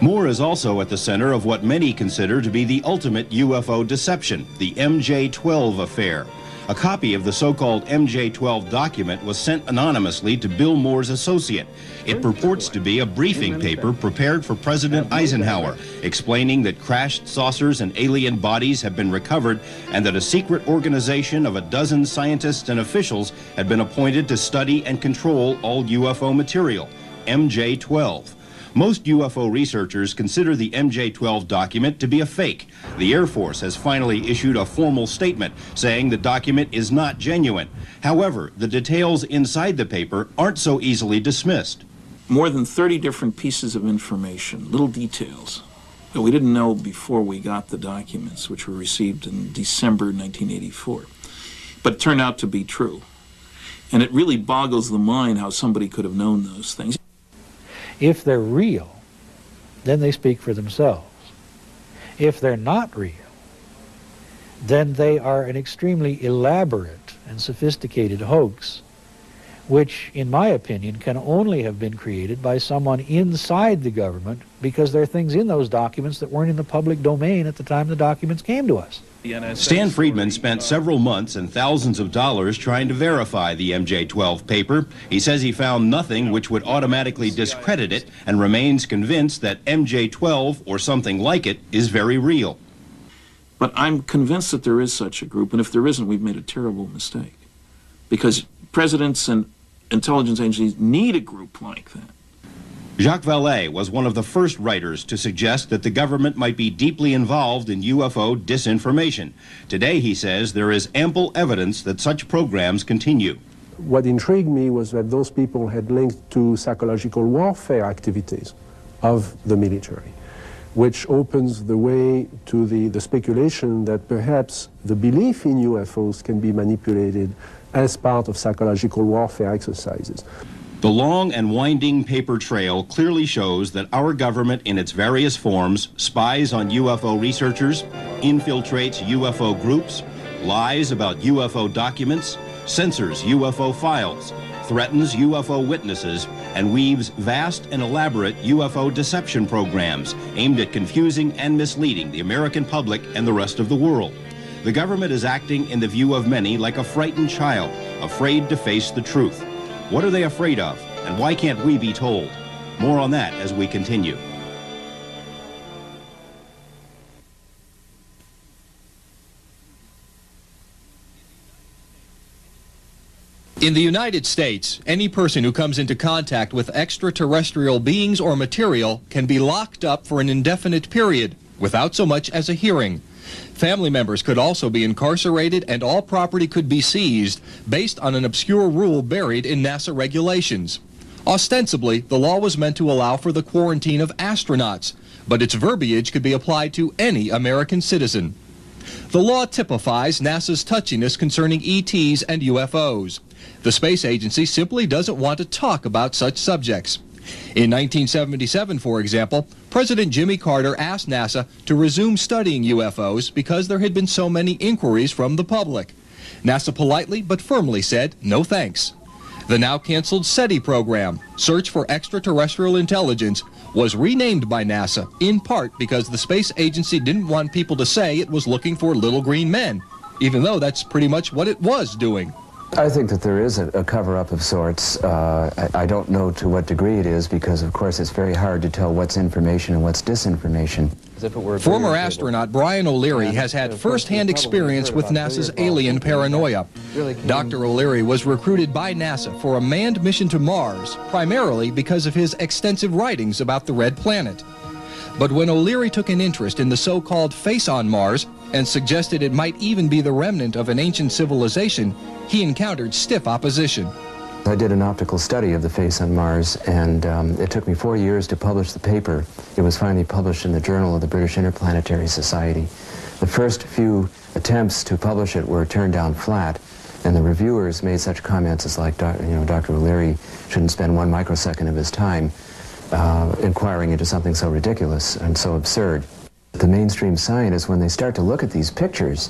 Moore is also at the center of what many consider to be the ultimate UFO deception, the MJ-12 affair. A copy of the so-called MJ-12 document was sent anonymously to Bill Moore's associate. It purports to be a briefing paper prepared for President Eisenhower, explaining that crashed saucers and alien bodies have been recovered and that a secret organization of a dozen scientists and officials had been appointed to study and control all UFO material, MJ-12. Most UFO researchers consider the MJ-12 document to be a fake. The Air Force has finally issued a formal statement saying the document is not genuine. However, the details inside the paper aren't so easily dismissed. More than 30 different pieces of information, little details, that we didn't know before we got the documents, which were received in December 1984. But it turned out to be true. And it really boggles the mind how somebody could have known those things. If they're real, then they speak for themselves. If they're not real, then they are an extremely elaborate and sophisticated hoax, which, in my opinion, can only have been created by someone inside the government, because there are things in those documents that weren't in the public domain at the time the documents came to us. Stan Friedman spent several months and thousands of dollars trying to verify the MJ-12 paper. He says he found nothing which would automatically discredit it and remains convinced that MJ-12, or something like it, is very real. But I'm convinced that there is such a group, and if there isn't, we've made a terrible mistake. Because presidents and intelligence agencies need a group like that. Jacques Vallée was one of the first writers to suggest that the government might be deeply involved in UFO disinformation. Today, he says, there is ample evidence that such programs continue. What intrigued me was that those people had linked to psychological warfare activities of the military, which opens the way to the speculation that perhaps the belief in UFOs can be manipulated as part of psychological warfare exercises. The long and winding paper trail clearly shows that our government in its various forms spies on UFO researchers, infiltrates UFO groups, lies about UFO documents, censors UFO files, threatens UFO witnesses, and weaves vast and elaborate UFO deception programs aimed at confusing and misleading the American public and the rest of the world. The government is acting in the view of many like a frightened child, afraid to face the truth. What are they afraid of, and why can't we be told? More on that as we continue. In the United States, any person who comes into contact with extraterrestrial beings or material can be locked up for an indefinite period without so much as a hearing. Family members could also be incarcerated, and all property could be seized based on an obscure rule buried in NASA regulations. Ostensibly, the law was meant to allow for the quarantine of astronauts, but its verbiage could be applied to any American citizen. The law typifies NASA's touchiness concerning ETs and UFOs. The space agency simply doesn't want to talk about such subjects. In 1977, for example, President Jimmy Carter asked NASA to resume studying UFOs because there had been so many inquiries from the public. NASA politely but firmly said, no thanks. The now canceled SETI program, Search for Extraterrestrial Intelligence, was renamed by NASA in part because the space agency didn't want people to say it was looking for little green men, even though that's pretty much what it was doing. I think that there is a cover-up of sorts. I don't know to what degree it is because, of course, it's very hard to tell what's information and what's disinformation. Former astronaut Brian O'Leary has had first-hand experience with NASA's alien paranoia. Dr. O'Leary was recruited by NASA for a manned mission to Mars, primarily because of his extensive writings about the Red Planet. But when O'Leary took an interest in the so-called face on Mars and suggested it might even be the remnant of an ancient civilization, he encountered stiff opposition. I did an optical study of the face on Mars, and it took me 4 years to publish the paper. It was finally published in the Journal of the British Interplanetary Society. The first few attempts to publish it were turned down flat, And the reviewers made such comments as like, Dr. O'Leary shouldn't spend 1 microsecond of his time inquiring into something so ridiculous and so absurd. The mainstream scientists, when they start to look at these pictures,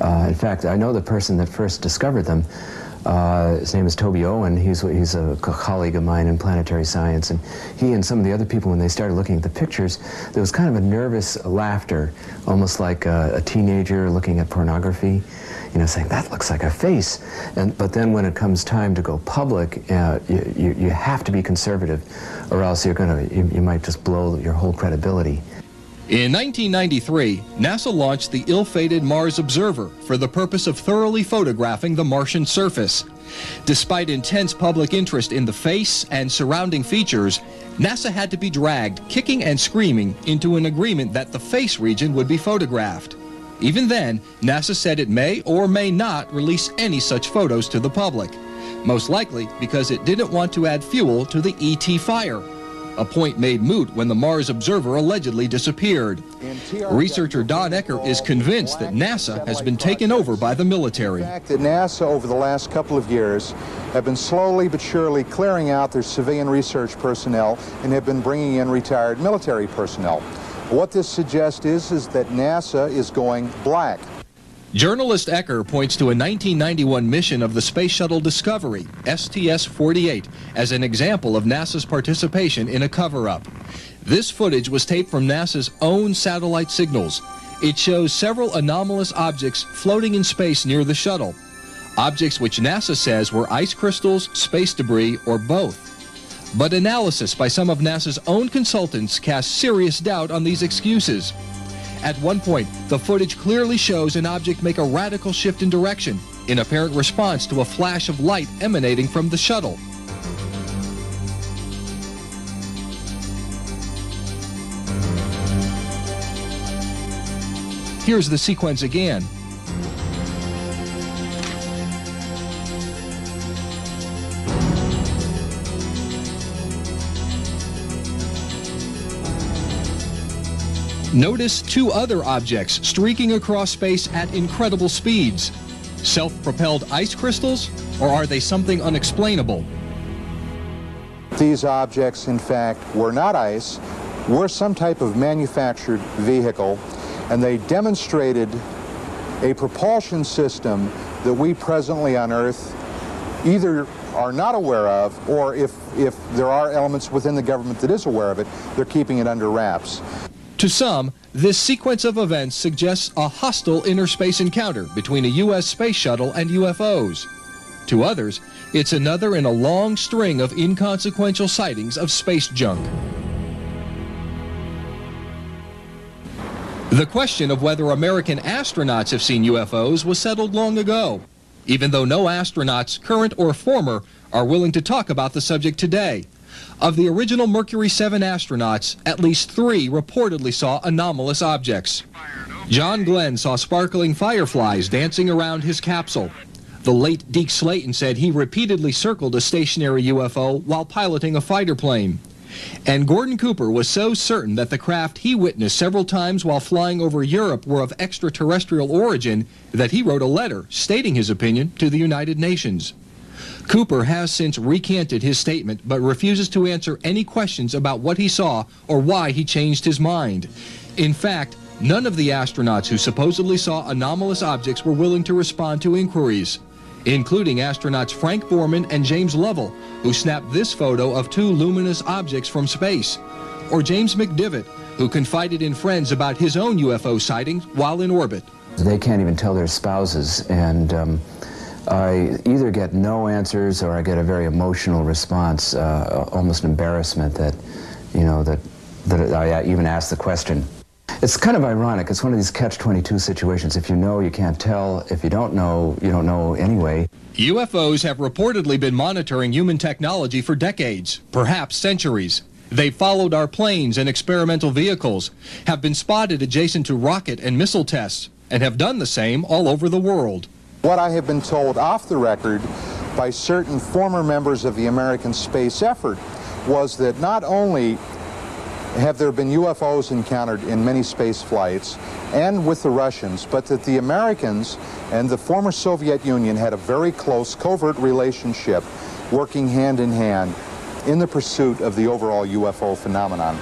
in fact, I know the person that first discovered them. His name is Toby Owen. He's a colleague of mine in planetary science, and he and some of the other people, when they started looking at the pictures, there was kind of a nervous laughter, almost like a teenager looking at pornography, saying, that looks like a face. But then when it comes time to go public, you have to be conservative, or else you might just blow your whole credibility. In 1993, NASA launched the ill-fated Mars Observer for the purpose of thoroughly photographing the Martian surface. Despite intense public interest in the face and surrounding features, NASA had to be dragged, kicking and screaming, into an agreement that the face region would be photographed. Even then, NASA said it may or may not release any such photos to the public, most likely because it didn't want to add fuel to the ET fire, a point made moot when the Mars Observer allegedly disappeared. Researcher Don Ecker is convinced that NASA has been taken over by the military. The fact that NASA over the last couple of years have been slowly but surely clearing out their civilian research personnel and have been bringing in retired military personnel. What this suggests is that NASA is going black. Journalist Ecker points to a 1991 mission of the Space Shuttle Discovery, STS-48, as an example of NASA's participation in a cover-up. This footage was taped from NASA's own satellite signals. It shows several anomalous objects floating in space near the shuttle, objects which NASA says were ice crystals, space debris, or both. But analysis by some of NASA's own consultants casts serious doubt on these excuses. At one point, the footage clearly shows an object make a radical shift in direction, in apparent response to a flash of light emanating from the shuttle. Here's the sequence again. Notice two other objects streaking across space at incredible speeds. Self-propelled ice crystals, or are they something unexplainable? These objects, in fact, were not ice, were some type of manufactured vehicle, and they demonstrated a propulsion system that we presently on Earth either are not aware of, or if there are elements within the government that is aware of it, they're keeping it under wraps. To some, this sequence of events suggests a hostile interspace encounter between a U.S. space shuttle and UFOs. To others, it's another in a long string of inconsequential sightings of space junk. The question of whether American astronauts have seen UFOs was settled long ago, even though no astronauts, current or former, are willing to talk about the subject today. Of the original Mercury 7 astronauts, at least 3 reportedly saw anomalous objects. John Glenn saw sparkling fireflies dancing around his capsule. The late Deke Slayton said he repeatedly circled a stationary UFO while piloting a fighter plane. And Gordon Cooper was so certain that the craft he witnessed several times while flying over Europe were of extraterrestrial origin that he wrote a letter stating his opinion to the United Nations. Cooper has since recanted his statement but refuses to answer any questions about what he saw or why he changed his mind. In fact, none of the astronauts who supposedly saw anomalous objects were willing to respond to inquiries, including astronauts Frank Borman and James Lovell, who snapped this photo of 2 luminous objects from space, or James McDivitt, who confided in friends about his own UFO sightings while in orbit. They can't even tell their spouses, and I either get no answers or I get a very emotional response, almost embarrassment that, that I even ask the question. It's kind of ironic. It's one of these catch-22 situations. If you know, you can't tell. If you don't know anyway. UFOs have reportedly been monitoring human technology for decades, perhaps centuries. They've followed our planes and experimental vehicles, have been spotted adjacent to rocket and missile tests, and have done the same all over the world. What I have been told off the record by certain former members of the American space effort was that not only have there been UFOs encountered in many space flights and with the Russians, but that the Americans and the former Soviet Union had a very close covert relationship, working hand in hand in the pursuit of the overall UFO phenomenon.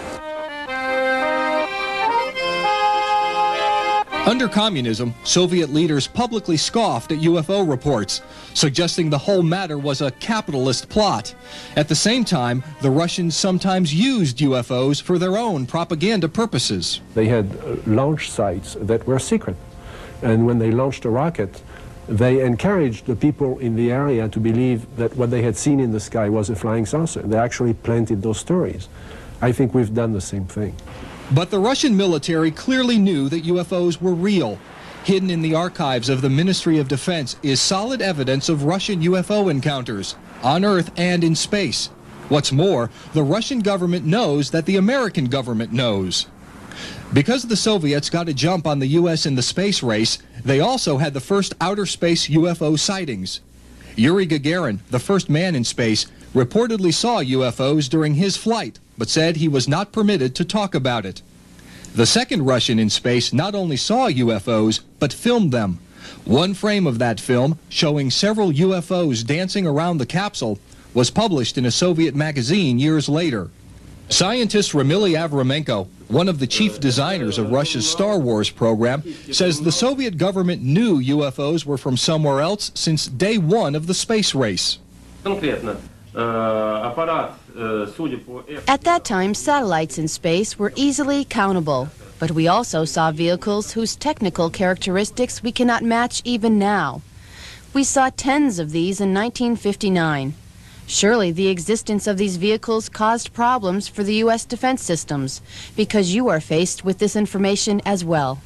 Under communism, Soviet leaders publicly scoffed at UFO reports, suggesting the whole matter was a capitalist plot. At the same time, the Russians sometimes used UFOs for their own propaganda purposes. They had launch sites that were secret, and when they launched a rocket, they encouraged the people in the area to believe that what they had seen in the sky was a flying saucer. They actually planted those stories. I think we've done the same thing. But the Russian military clearly knew that UFOs were real. Hidden in the archives of the Ministry of Defense is solid evidence of Russian UFO encounters, on Earth and in space. What's more, the Russian government knows that the American government knows. Because the Soviets got a jump on the U.S. in the space race, they also had the first outer space UFO sightings. Yuri Gagarin, the first man in space, reportedly saw UFOs during his flight, but said he was not permitted to talk about it. The second Russian in space not only saw UFOs, but filmed them. One frame of that film, showing several UFOs dancing around the capsule, was published in a Soviet magazine years later. Scientist Ramily Avramenko, one of the chief designers of Russia's Star Wars program, says the Soviet government knew UFOs were from somewhere else since day one of the space race. At that time, satellites in space were easily countable, but we also saw vehicles whose technical characteristics we cannot match even now. We saw tens of these in 1959. Surely the existence of these vehicles caused problems for the U.S. defense systems, because you are faced with this information as well.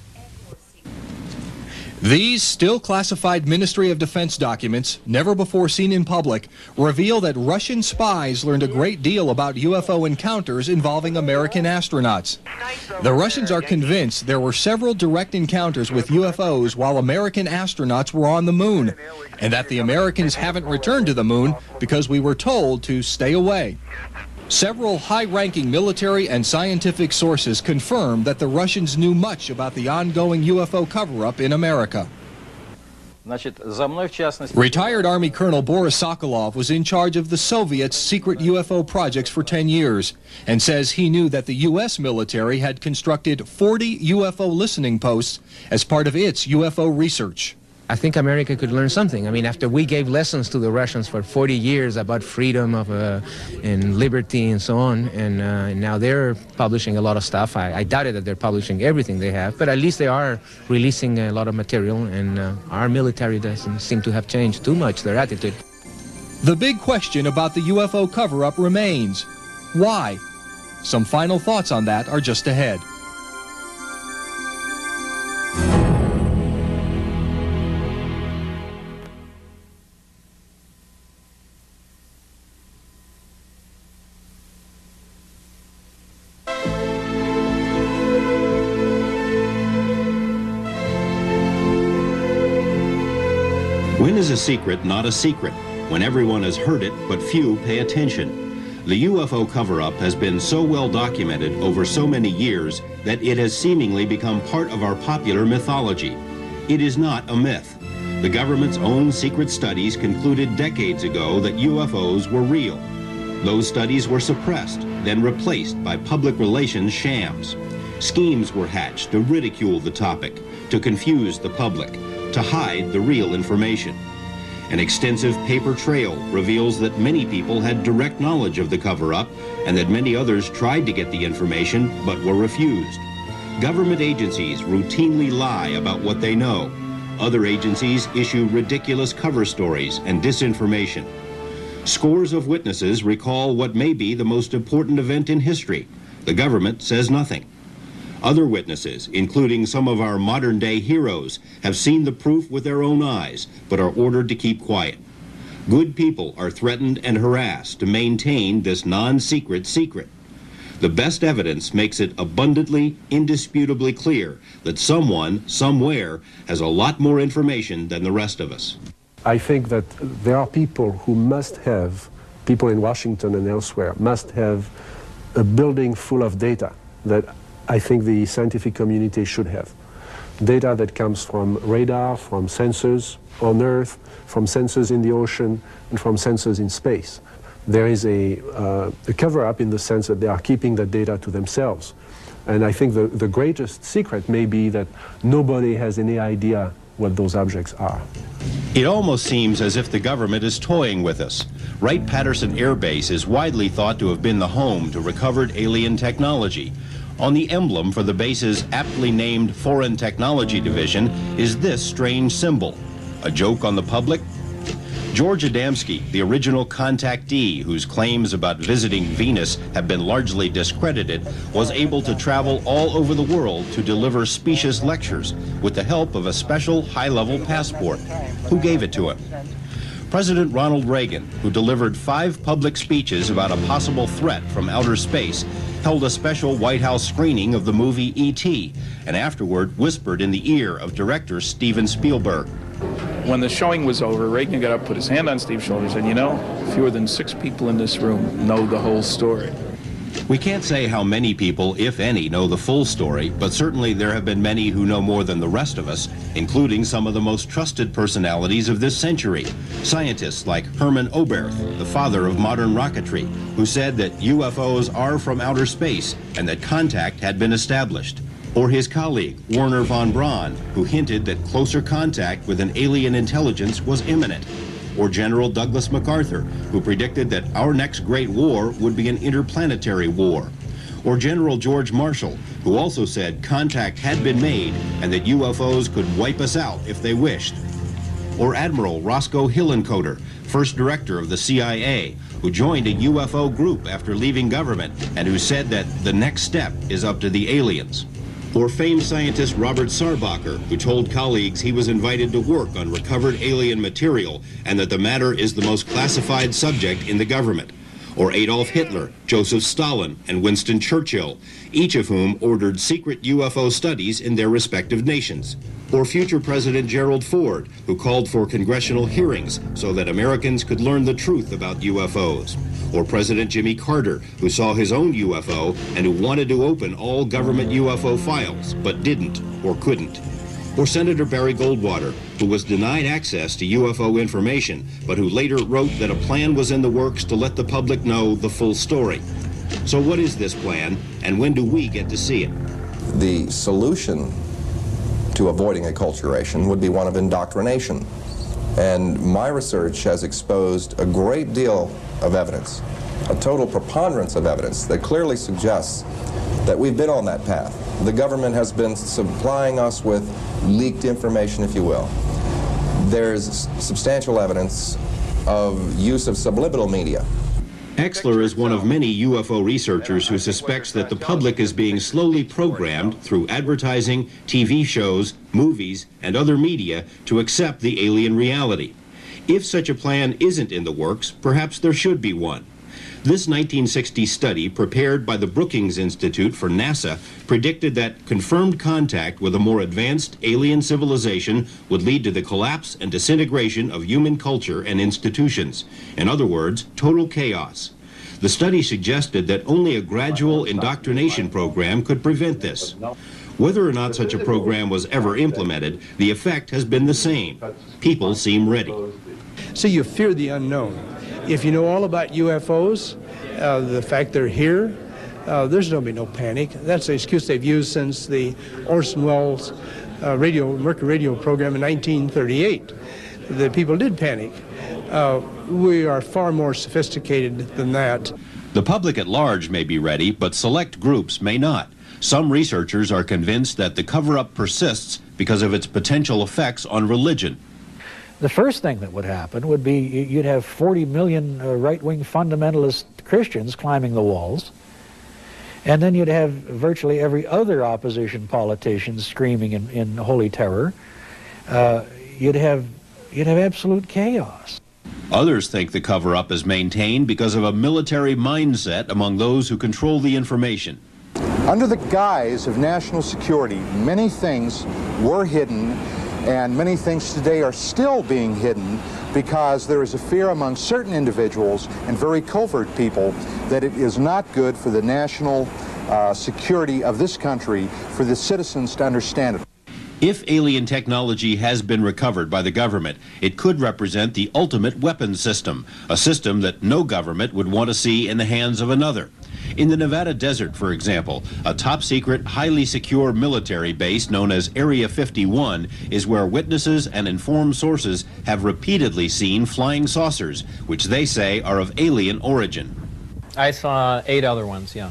These still classified Ministry of Defense documents, never before seen in public, reveal that Russian spies learned a great deal about UFO encounters involving American astronauts. The Russians are convinced there were several direct encounters with UFOs while American astronauts were on the moon, and that the Americans haven't returned to the moon because we were told to stay away. Several high-ranking military and scientific sources confirm that the Russians knew much about the ongoing UFO cover-up in America. Retired Army Colonel Boris Sokolov was in charge of the Soviets' secret UFO projects for 10 years and says he knew that the U.S. military had constructed 40 UFO listening posts as part of its UFO research. I think America could learn something. I mean, after we gave lessons to the Russians for 40 years about freedom and liberty and so on, and now they're publishing a lot of stuff. I doubted that they're publishing everything they have, but at least they are releasing a lot of material, and our military doesn't seem to have changed too much their attitude. The big question about the UFO cover-up remains. Why? Some final thoughts on that are just ahead. When is a secret not a secret? When everyone has heard it, but few pay attention. The UFO cover-up has been so well documented over so many years that it has seemingly become part of our popular mythology. It is not a myth. The government's own secret studies concluded decades ago that UFOs were real. Those studies were suppressed, then replaced by public relations shams. Schemes were hatched to ridicule the topic, to confuse the public, to hide the real information. An extensive paper trail reveals that many people had direct knowledge of the cover-up and that many others tried to get the information but were refused. Government agencies routinely lie about what they know. Other agencies issue ridiculous cover stories and disinformation. Scores of witnesses recall what may be the most important event in history. The government says nothing. Other witnesses, including some of our modern-day heroes, have seen the proof with their own eyes, but are ordered to keep quiet. Good people are threatened and harassed to maintain this non-secret secret. The best evidence makes it abundantly, indisputably clear that someone, somewhere, has a lot more information than the rest of us. I think that there are people who must have, people in Washington and elsewhere, must have a building full of data that I think the scientific community should have. Data that comes from radar, from sensors on Earth, from sensors in the ocean, and from sensors in space. There is a cover-up in the sense that they are keeping that data to themselves. And I think the greatest secret may be that nobody has any idea what those objects are. It almost seems as if the government is toying with us. Wright-Patterson Air Base is widely thought to have been the home to recovered alien technology. On the emblem for the base's aptly named Foreign Technology Division is this strange symbol. A joke on the public? George Adamski, the original contactee whose claims about visiting Venus have been largely discredited, was able to travel all over the world to deliver specious lectures with the help of a special high-level passport. Who gave it to him? President Ronald Reagan, who delivered 5 public speeches about a possible threat from outer space, held a special White House screening of the movie E.T. and afterward whispered in the ear of director Steven Spielberg. When the showing was over, Reagan got up, put his hand on Steve's shoulder, and said, "You know, fewer than 6 people in this room know the whole story." We can't say how many people, if any, know the full story, but certainly there have been many who know more than the rest of us, including some of the most trusted personalities of this century. Scientists like Hermann Oberth, the father of modern rocketry, who said that UFOs are from outer space and that contact had been established. Or his colleague, Werner von Braun, who hinted that closer contact with an alien intelligence was imminent. Or General Douglas MacArthur, who predicted that our next great war would be an interplanetary war. Or General George Marshall, who also said contact had been made and that UFOs could wipe us out if they wished. Or Admiral Roscoe Hillenkoetter, first director of the CIA, who joined a UFO group after leaving government and who said that the next step is up to the aliens. Or famed scientist Robert Sarbacher, who told colleagues he was invited to work on recovered alien material and that the matter is the most classified subject in the government. Or Adolf Hitler, Joseph Stalin, and Winston Churchill, each of whom ordered secret UFO studies in their respective nations. Or future President Gerald Ford, who called for congressional hearings so that Americans could learn the truth about UFOs. Or President Jimmy Carter, who saw his own UFO and who wanted to open all government UFO files, but didn't or couldn't. Or Senator Barry Goldwater, who was denied access to UFO information, but who later wrote that a plan was in the works to let the public know the full story. So what is this plan, and when do we get to see it? The solution to avoiding acculturation would be one of indoctrination. And my research has exposed a great deal of evidence, a total preponderance of evidence that clearly suggests that we've been on that path. The government has been supplying us with leaked information, if you will. There's substantial evidence of use of subliminal media. Exler is one of many UFO researchers who suspects that the public is being slowly programmed through advertising, TV shows, movies, and other media to accept the alien reality. If such a plan isn't in the works, perhaps there should be one. This 1960 study, prepared by the Brookings Institute for NASA, predicted that confirmed contact with a more advanced alien civilization would lead to the collapse and disintegration of human culture and institutions. In other words, total chaos. The study suggested that only a gradual indoctrination program could prevent this. Whether or not such a program was ever implemented, the effect has been the same. People seem ready. So you fear the unknown. If you know all about UFOs, the fact they're here, there's going to be no panic. That's the excuse they've used since the Orson Welles Mercury radio program in 1938. The people did panic. We are far more sophisticated than that. The public at large may be ready, but select groups may not. Some researchers are convinced that the cover-up persists because of its potential effects on religion. The first thing that would happen would be you'd have 40 million right-wing fundamentalist Christians climbing the walls, and then you'd have virtually every other opposition politician screaming in holy terror. You'd have absolute chaos. Others think the cover-up is maintained because of a military mindset among those who control the information. Under the guise of national security, many things were hidden And many things today are still being hidden because there is a fear among certain individuals and very covert people that it is not good for the national security of this country for the citizens to understand it. If alien technology has been recovered by the government, it could represent the ultimate weapons system, a system that no government would want to see in the hands of another. In the Nevada desert, for example, a top-secret, highly secure military base known as Area 51 is where witnesses and informed sources have repeatedly seen flying saucers, which they say are of alien origin. I saw 8 other ones, yeah.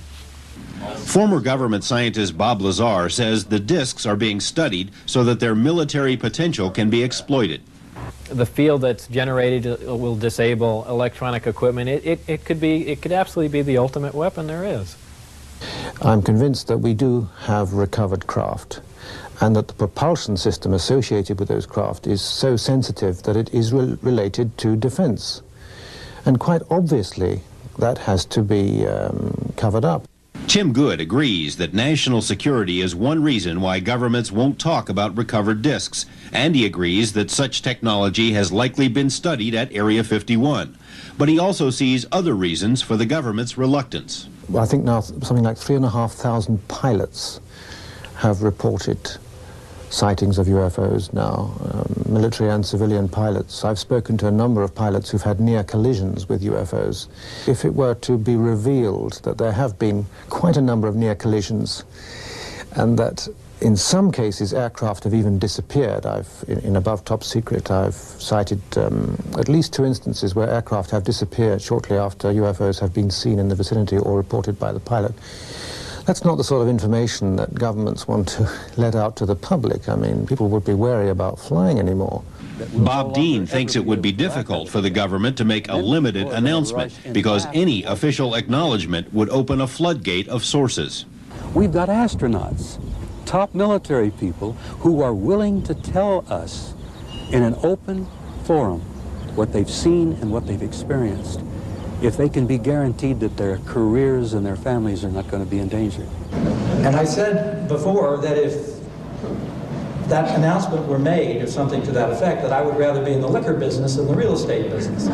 Former government scientist Bob Lazar says the discs are being studied so that their military potential can be exploited. The field that's generated will disable electronic equipment. It could absolutely be the ultimate weapon there is. I'm convinced that we do have recovered craft, and that the propulsion system associated with those craft is so sensitive that it is related to defense. And quite obviously, that has to be covered up. Tim Good agrees that national security is one reason why governments won't talk about recovered discs, and he agrees that such technology has likely been studied at Area 51. But he also sees other reasons for the government's reluctance. Well, I think now something like 3,500 pilots have reported sightings of UFOs now, military and civilian pilots. I've spoken to a number of pilots who've had near collisions with UFOs. If it were to be revealed that there have been quite a number of near collisions, and that in some cases aircraft have even disappeared, in above top secret, I've cited at least 2 instances where aircraft have disappeared shortly after UFOs have been seen in the vicinity or reported by the pilot. That's not the sort of information that governments want to let out to the public. I mean, people would be wary about flying anymore. Bob Dean thinks it would be difficult for the government to make a limited announcement because any official acknowledgement would open a floodgate of sources. We've got astronauts, top military people who are willing to tell us in an open forum what they've seen and what they've experienced, if they can be guaranteed that their careers and their families are not going to be in danger. And I said before that if that announcement were made, or something to that effect, that I would rather be in the liquor business than the real estate business.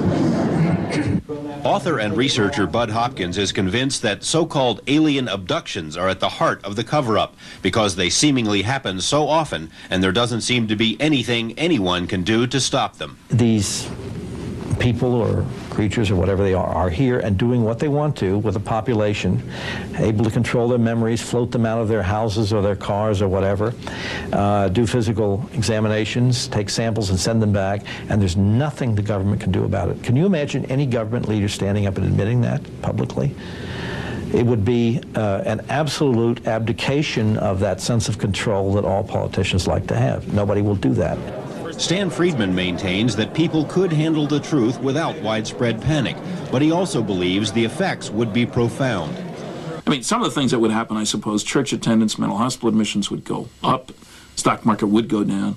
Author and researcher Bud Hopkins is convinced that so-called alien abductions are at the heart of the cover-up because they seemingly happen so often and there doesn't seem to be anything anyone can do to stop them. These people or creatures or whatever they are here and doing what they want to with a population, able to control their memories, float them out of their houses or their cars or whatever, do physical examinations, take samples and send them back, and there's nothing the government can do about it. Can you imagine any government leader standing up and admitting that publicly? It would be an absolute abdication of that sense of control that all politicians like to have. Nobody will do that. Stan Friedman maintains that people could handle the truth without widespread panic, but he also believes the effects would be profound. I mean, some of the things that would happen, I suppose, church attendance, mental hospital admissions would go up, stock market would go down.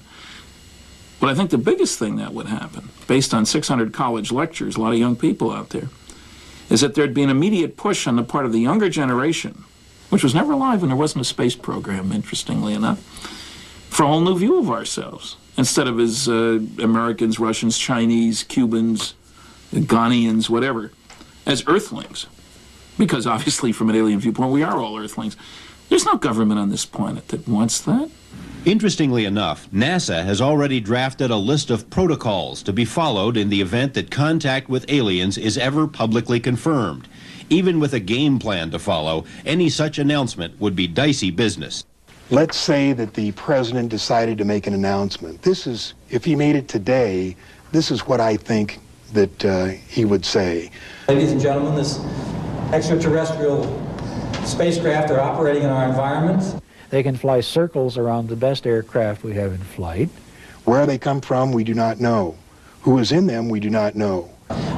But I think the biggest thing that would happen, based on 600 college lectures, a lot of young people out there, is that there'd be an immediate push on the part of the younger generation, which was never alive when there wasn't a space program, interestingly enough, for a whole new view of ourselves. Instead of as Americans, Russians, Chinese, Cubans, Ghanaians, whatever, as Earthlings. Because obviously, from an alien viewpoint, we are all Earthlings. There's no government on this planet that wants that. Interestingly enough, NASA has already drafted a list of protocols to be followed in the event that contact with aliens is ever publicly confirmed. Even with a game plan to follow, any such announcement would be dicey business. Let's say that the president decided to make an announcement. This is, if he made it today, this is what I think that he would say. Ladies and gentlemen, this extraterrestrial spacecraft are operating in our environment. They can fly circles around the best aircraft we have in flight. Where they come from, we do not know. Who is in them, we do not know.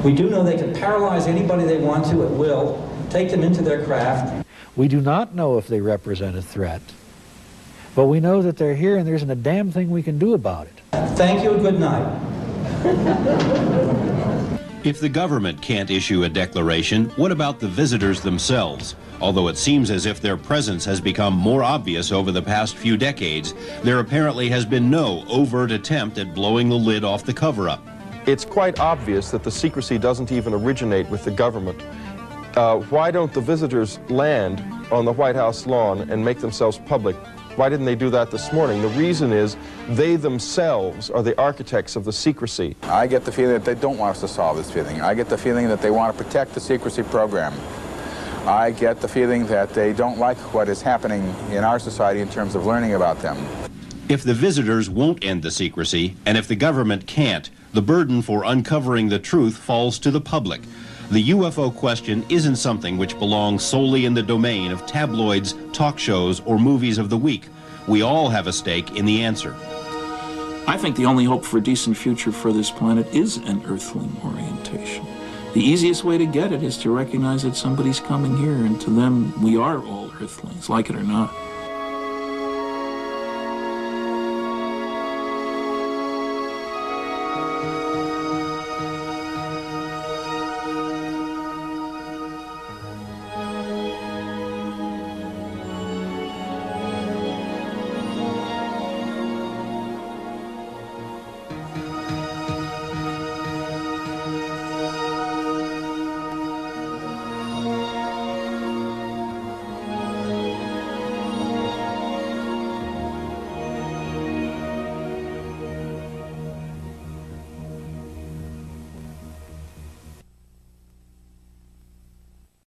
We do know they can paralyze anybody they want to at will, take them into their craft. We do not know if they represent a threat. But we know that they're here and there isn't a damn thing we can do about it. Thank you and good night. If the government can't issue a declaration, what about the visitors themselves? Although it seems as if their presence has become more obvious over the past few decades, there apparently has been no overt attempt at blowing the lid off the cover-up. It's quite obvious that the secrecy doesn't even originate with the government. Why don't the visitors land on the White House lawn and make themselves public? Why didn't they do that this morning? The reason is they themselves are the architects of the secrecy. I get the feeling that they don't want us to solve this feeling. I get the feeling that they want to protect the secrecy program. I get the feeling that they don't like what is happening in our society in terms of learning about them. If the visitors won't end the secrecy, and if the government can't, the burden for uncovering the truth falls to the public. The UFO question isn't something which belongs solely in the domain of tabloids, talk shows, or movies of the week. We all have a stake in the answer. I think the only hope for a decent future for this planet is an earthling orientation. The easiest way to get it is to recognize that somebody's coming here, and to them, we are all earthlings, like it or not.